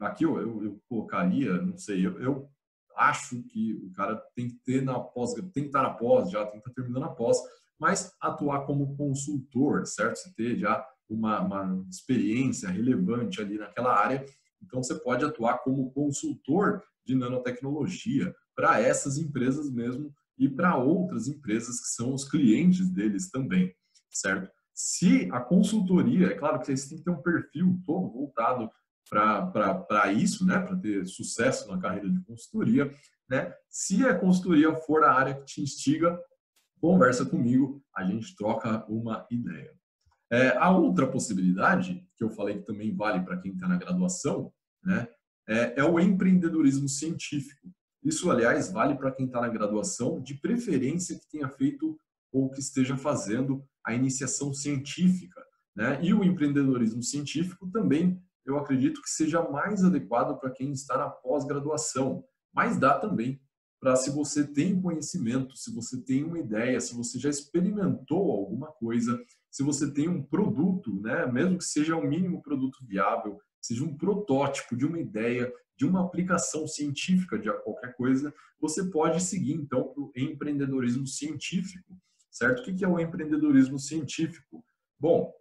Speaker 1: aqui eu colocaria, não sei, eu acho que o cara tem que ter na pós, tem que estar na pós, já tem que estar terminando a pós, mas atuar como consultor, certo? Você ter já uma experiência relevante ali naquela área, então você pode atuar como consultor de nanotecnologia para essas empresas mesmo e para outras empresas que são os clientes deles também, certo? Se a consultoria, é claro que você tem que ter um perfil todo voltado para isso, né, para ter sucesso na carreira de consultoria, né? Se a consultoria for a área que te instiga, conversa comigo, a gente troca uma ideia. A outra possibilidade, que eu falei que também vale para quem está na graduação, né, é o empreendedorismo científico. Isso, aliás, vale para quem está na graduação, de preferência que tenha feito ou que esteja fazendo a iniciação científica, né? E o empreendedorismo científico também, eu acredito que seja mais adequado para quem está na pós-graduação, mas dá também para, se você tem conhecimento, se você tem uma ideia, se você já experimentou alguma coisa, se você tem um produto, né, mesmo que seja um mínimo produto viável, seja um protótipo de uma ideia, de uma aplicação científica de qualquer coisa, você pode seguir, então, para o empreendedorismo científico, certo? O que é o empreendedorismo científico? Bom,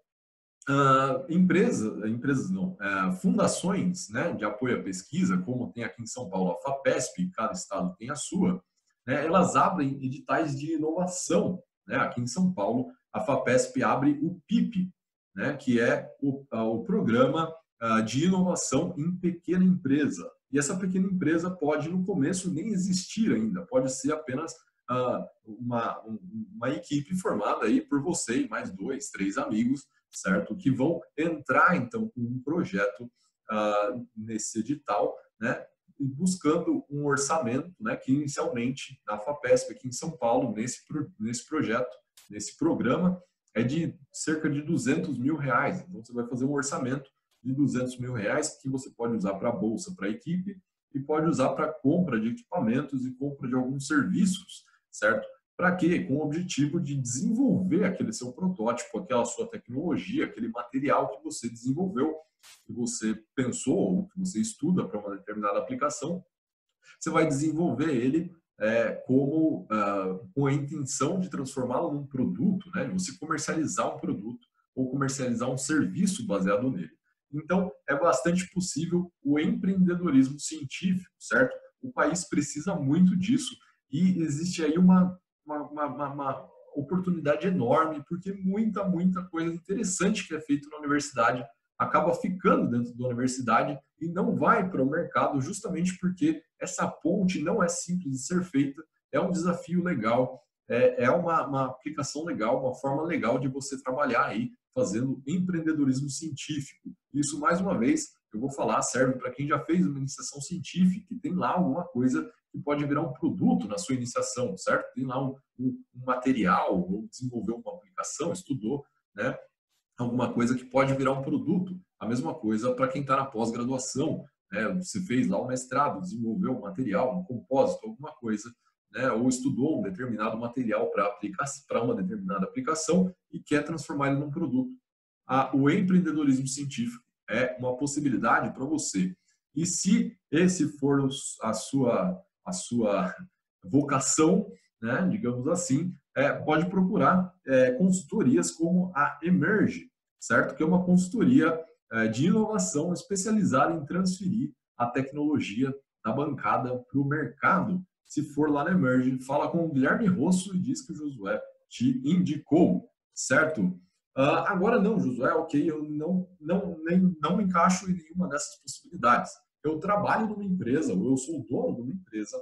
Speaker 1: fundações, né, de apoio à pesquisa, como tem aqui em São Paulo a FAPESP, cada estado tem a sua, né, elas abrem editais de inovação, né? Aqui em São Paulo, a FAPESP abre o PIP, né, que é o programa de inovação em pequena empresa. E essa pequena empresa pode, no começo, nem existir ainda, pode ser apenas uma equipe formada aí por você e mais 2, 3 amigos, certo? Que vão entrar, então, com um projeto nesse edital, né? Buscando um orçamento, né? Que inicialmente, na FAPESP, aqui em São Paulo, nesse projeto, nesse programa, é de cerca de R$200 mil. Então, você vai fazer um orçamento de R$200 mil que você pode usar para a bolsa, para a equipe, e pode usar para compra de equipamentos e compra de alguns serviços, certo? Para quê? Com o objetivo de desenvolver aquele seu protótipo, aquela sua tecnologia, aquele material que você desenvolveu, que você pensou ou que você estuda para uma determinada aplicação, você vai desenvolver ele com a intenção de transformá-lo num produto, né? Você comercializar um produto ou comercializar um serviço baseado nele. Então, é bastante possível o empreendedorismo científico, certo? O país precisa muito disso e existe aí uma oportunidade enorme, porque muita coisa interessante que é feita na universidade acaba ficando dentro da universidade e não vai para o mercado, justamente porque essa ponte não é simples de ser feita, é um desafio legal, é uma aplicação legal, uma forma legal de você trabalhar aí, fazendo empreendedorismo científico. Isso, mais uma vez, eu vou falar, serve para quem já fez uma iniciação científica, que tem lá alguma coisa que pode virar um produto na sua iniciação, certo? Tem lá um material, ou desenvolveu uma aplicação, estudou, né? Alguma coisa que pode virar um produto. A mesma coisa para quem está na pós-graduação, né? Você fez lá um mestrado, desenvolveu um material, um compósito, alguma coisa, né? Ou estudou um determinado material para aplicar para uma determinada aplicação e quer transformar ele num produto. O empreendedorismo científico é uma possibilidade para você. E se esse for a sua vocação, né, digamos assim, pode procurar consultorias como a Emerge, certo? Que é uma consultoria de inovação especializada em transferir a tecnologia da bancada para o mercado. Se for lá na Emerge, fala com o Guilherme Rosso e diz que o Josué te indicou, certo? Agora não, Josué, ok, eu não me encaixo em nenhuma dessas possibilidades. Eu trabalho numa empresa, ou eu sou dono de uma empresa,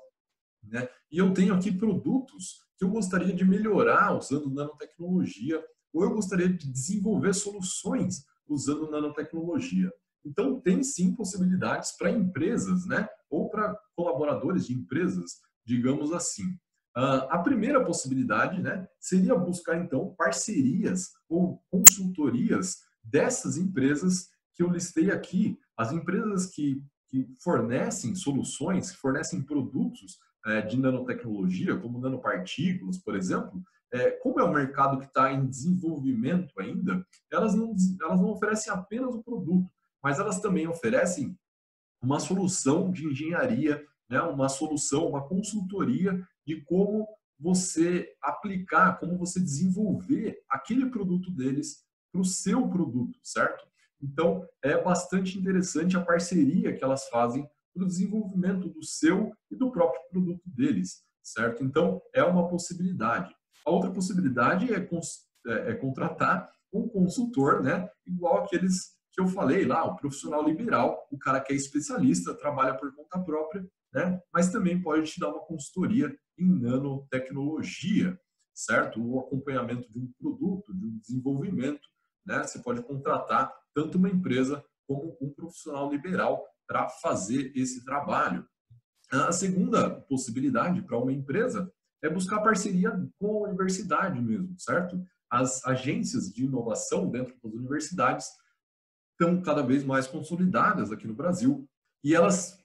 Speaker 1: né? E eu tenho aqui produtos que eu gostaria de melhorar usando nanotecnologia, ou eu gostaria de desenvolver soluções usando nanotecnologia. Então, tem sim possibilidades para empresas, né? Ou para colaboradores de empresas, digamos assim. A primeira possibilidade, né, seria buscar, então, parcerias ou consultorias dessas empresas que eu listei aqui. As empresas que fornecem soluções, que fornecem produtos de nanotecnologia, como nanopartículas, por exemplo, como é um mercado que está em desenvolvimento ainda, elas não oferecem apenas o produto, mas elas também oferecem uma solução de engenharia, né, uma solução, uma consultoria de como você aplicar, como você desenvolver aquele produto deles para o seu produto, certo? Então, é bastante interessante a parceria que elas fazem para o desenvolvimento do seu e do próprio produto deles, certo? Então, é uma possibilidade. A outra possibilidade é contratar um consultor, né, igual aqueles que eu falei lá, o profissional liberal, o cara que é especialista, trabalha por conta própria, né, mas também pode te dar uma consultoria em nanotecnologia, certo? O acompanhamento de um produto, de um desenvolvimento, né? Você pode contratar tanto uma empresa como um profissional liberal para fazer esse trabalho. A segunda possibilidade para uma empresa é buscar parceria com a universidade mesmo, certo? As agências de inovação dentro das universidades estão cada vez mais consolidadas aqui no Brasil e elas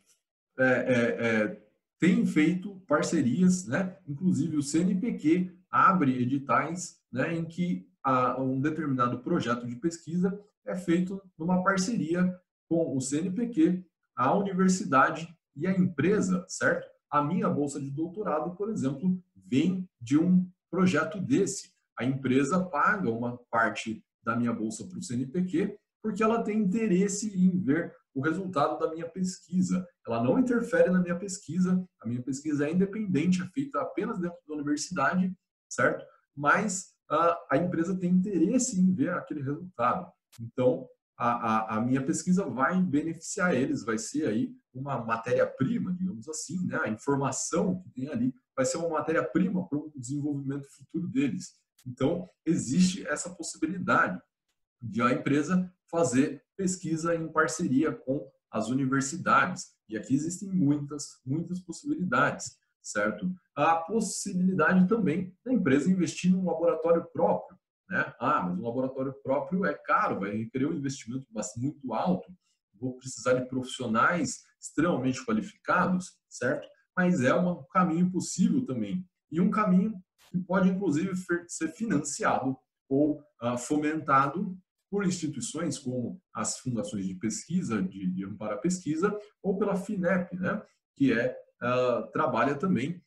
Speaker 1: têm feito parcerias, né? Inclusive o CNPq abre editais, né, em que um determinado projeto de pesquisa é feito numa parceria com o CNPq, a universidade e a empresa, certo? A minha bolsa de doutorado, por exemplo, vem de um projeto desse. A empresa paga uma parte da minha bolsa para o CNPq porque ela tem interesse em ver o resultado da minha pesquisa. Ela não interfere na minha pesquisa, a minha pesquisa é independente, é feita apenas dentro da universidade, certo? Mas a empresa tem interesse em ver aquele resultado. Então, a minha pesquisa vai beneficiar eles, vai ser aí uma matéria-prima, digamos assim, né? A informação que tem ali vai ser uma matéria-prima para o desenvolvimento futuro deles. Então, existe essa possibilidade de a empresa fazer pesquisa em parceria com as universidades. E aqui existem muitas possibilidades, certo? A possibilidade também da empresa investir num laboratório próprio, né? Mas um laboratório próprio é caro, vai requerer um investimento muito alto, vou precisar de profissionais extremamente qualificados, certo? Mas é um caminho possível também. E um caminho que pode, inclusive, ser financiado ou fomentado por instituições como as fundações de pesquisa, de amparo à pesquisa, ou pela FINEP, né, que trabalha também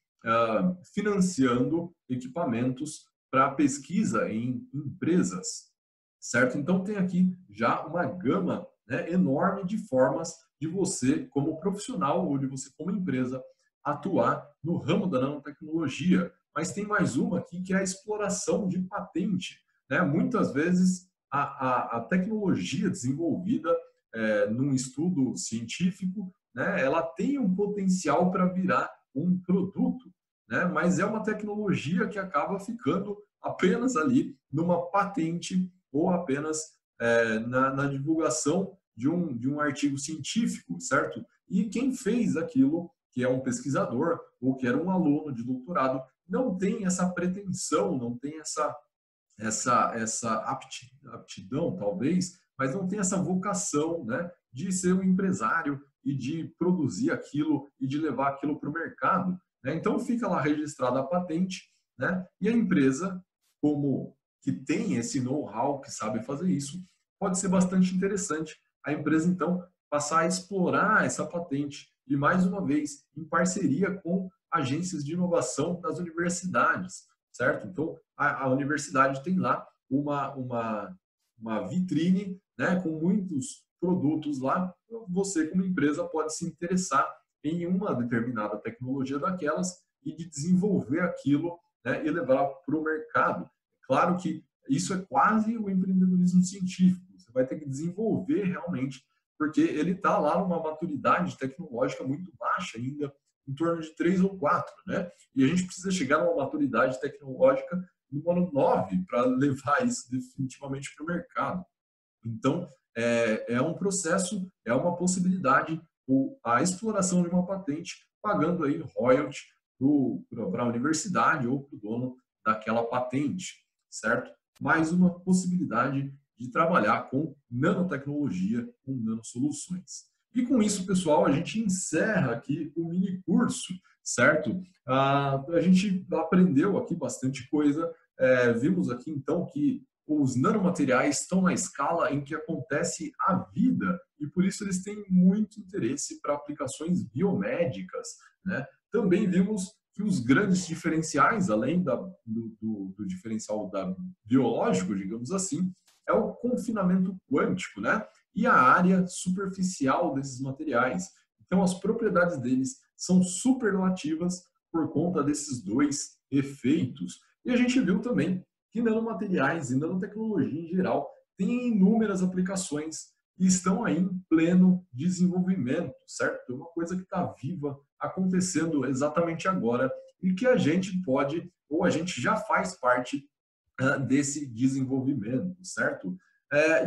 Speaker 1: financiando equipamentos para pesquisa em empresas, certo? Então, tem aqui já uma gama, né, enorme de formas de você, como profissional ou de você, como empresa, atuar no ramo da nanotecnologia. Mas tem mais uma aqui, que é a exploração de patente, né? Muitas vezes, a tecnologia desenvolvida num estudo científico, né, ela tem um potencial para virar um produto, né, mas é uma tecnologia que acaba ficando apenas ali numa patente ou apenas na divulgação de um artigo científico, certo? E quem fez aquilo, que é um pesquisador ou que era um aluno de doutorado, não tem essa pretensão, não tem essa aptidão, talvez, mas não tem essa vocação, né, de ser um empresário e de produzir aquilo e de levar aquilo para o mercado, né? Então fica lá registrada a patente, né? E a empresa, como que tem esse know-how, que sabe fazer isso, pode ser bastante interessante a empresa então passar a explorar essa patente e mais uma vez em parceria com agências de inovação das universidades, certo? Então a universidade tem lá uma vitrine, né, com muitos produtos lá. Você, como empresa, pode se interessar em uma determinada tecnologia daquelas e de desenvolver aquilo, né, e levar para o mercado. Claro que isso é quase o empreendedorismo científico. Você vai ter que desenvolver realmente, porque ele está lá numa maturidade tecnológica muito baixa ainda, em torno de 3 ou 4, né? E a gente precisa chegar numa maturidade tecnológica no ano 9 para levar isso definitivamente para o mercado. Então, é um processo, é uma possibilidade, a exploração de uma patente, pagando aí royalty para a universidade ou para o dono daquela patente, certo? Mais uma possibilidade de trabalhar com nanotecnologia, com nanosoluções. E com isso, pessoal, a gente encerra aqui o mini curso, certo? A gente aprendeu aqui bastante coisa, vimos aqui então que os nanomateriais estão na escala em que acontece a vida e por isso eles têm muito interesse para aplicações biomédicas, né? Também vimos que os grandes diferenciais, além do diferencial biológico, digamos assim, é o confinamento quântico, né? E a área superficial desses materiais. Então, as propriedades deles são superlativas por conta desses dois efeitos. E a gente viu também que nanomateriais e nanotecnologia em geral têm inúmeras aplicações e estão aí em pleno desenvolvimento, certo? É uma coisa que está viva, acontecendo exatamente agora e que a gente pode, ou a gente já faz parte desse desenvolvimento, certo?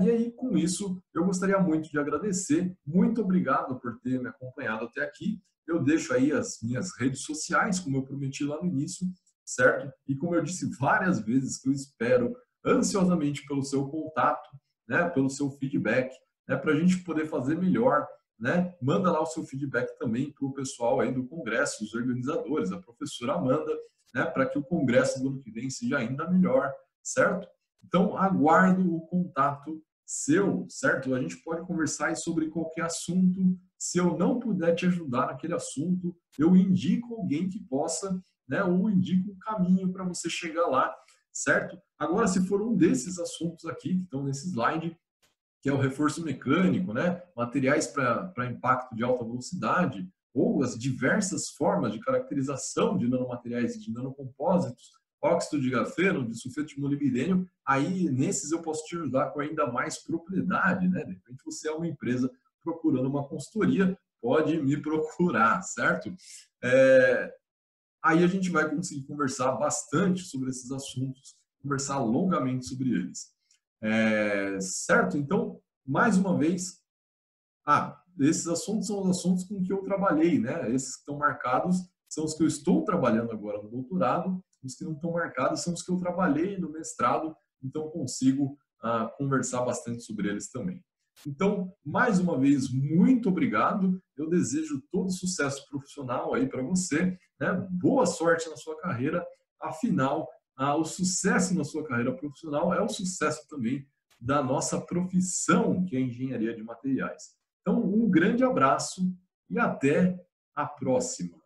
Speaker 1: E aí, com isso, eu gostaria muito de agradecer. Muito obrigado por ter me acompanhado até aqui. Eu deixo aí as minhas redes sociais, como eu prometi lá no início, certo? E como eu disse várias vezes, que eu espero ansiosamente pelo seu contato, né? Pelo seu feedback, né? Para a gente poder fazer melhor, né? Manda lá o seu feedback também para o pessoal aí do congresso, os organizadores, a professora Amanda, né? Para que o congresso do ano que vem seja ainda melhor, certo? Então, aguardo o contato seu, certo? A gente pode conversar sobre qualquer assunto. Se eu não puder te ajudar naquele assunto, eu indico alguém que possa, né? Ou indico um caminho para você chegar lá, certo? Agora, se for um desses assuntos aqui, que estão nesse slide, que é o reforço mecânico, né? Materiais para impacto de alta velocidade, ou as diversas formas de caracterização de nanomateriais e de nanocompósitos, óxido de grafeno, de sulfeto de molibdênio, aí nesses eu posso te ajudar com ainda mais propriedade, né? De repente você é uma empresa procurando uma consultoria, pode me procurar, certo? Aí a gente vai conseguir conversar bastante sobre esses assuntos, conversar longamente sobre eles. Certo? Então, mais uma vez, esses assuntos são os assuntos com que eu trabalhei, né? Esses que estão marcados são os que eu estou trabalhando agora no doutorado, os que não estão marcados são os que eu trabalhei no mestrado, então consigo conversar bastante sobre eles também. Então, mais uma vez, muito obrigado. Eu desejo todo sucesso profissional aí para você, né? Boa sorte na sua carreira. Afinal, o sucesso na sua carreira profissional é o sucesso também da nossa profissão, que é a engenharia de materiais. Então, um grande abraço e até a próxima.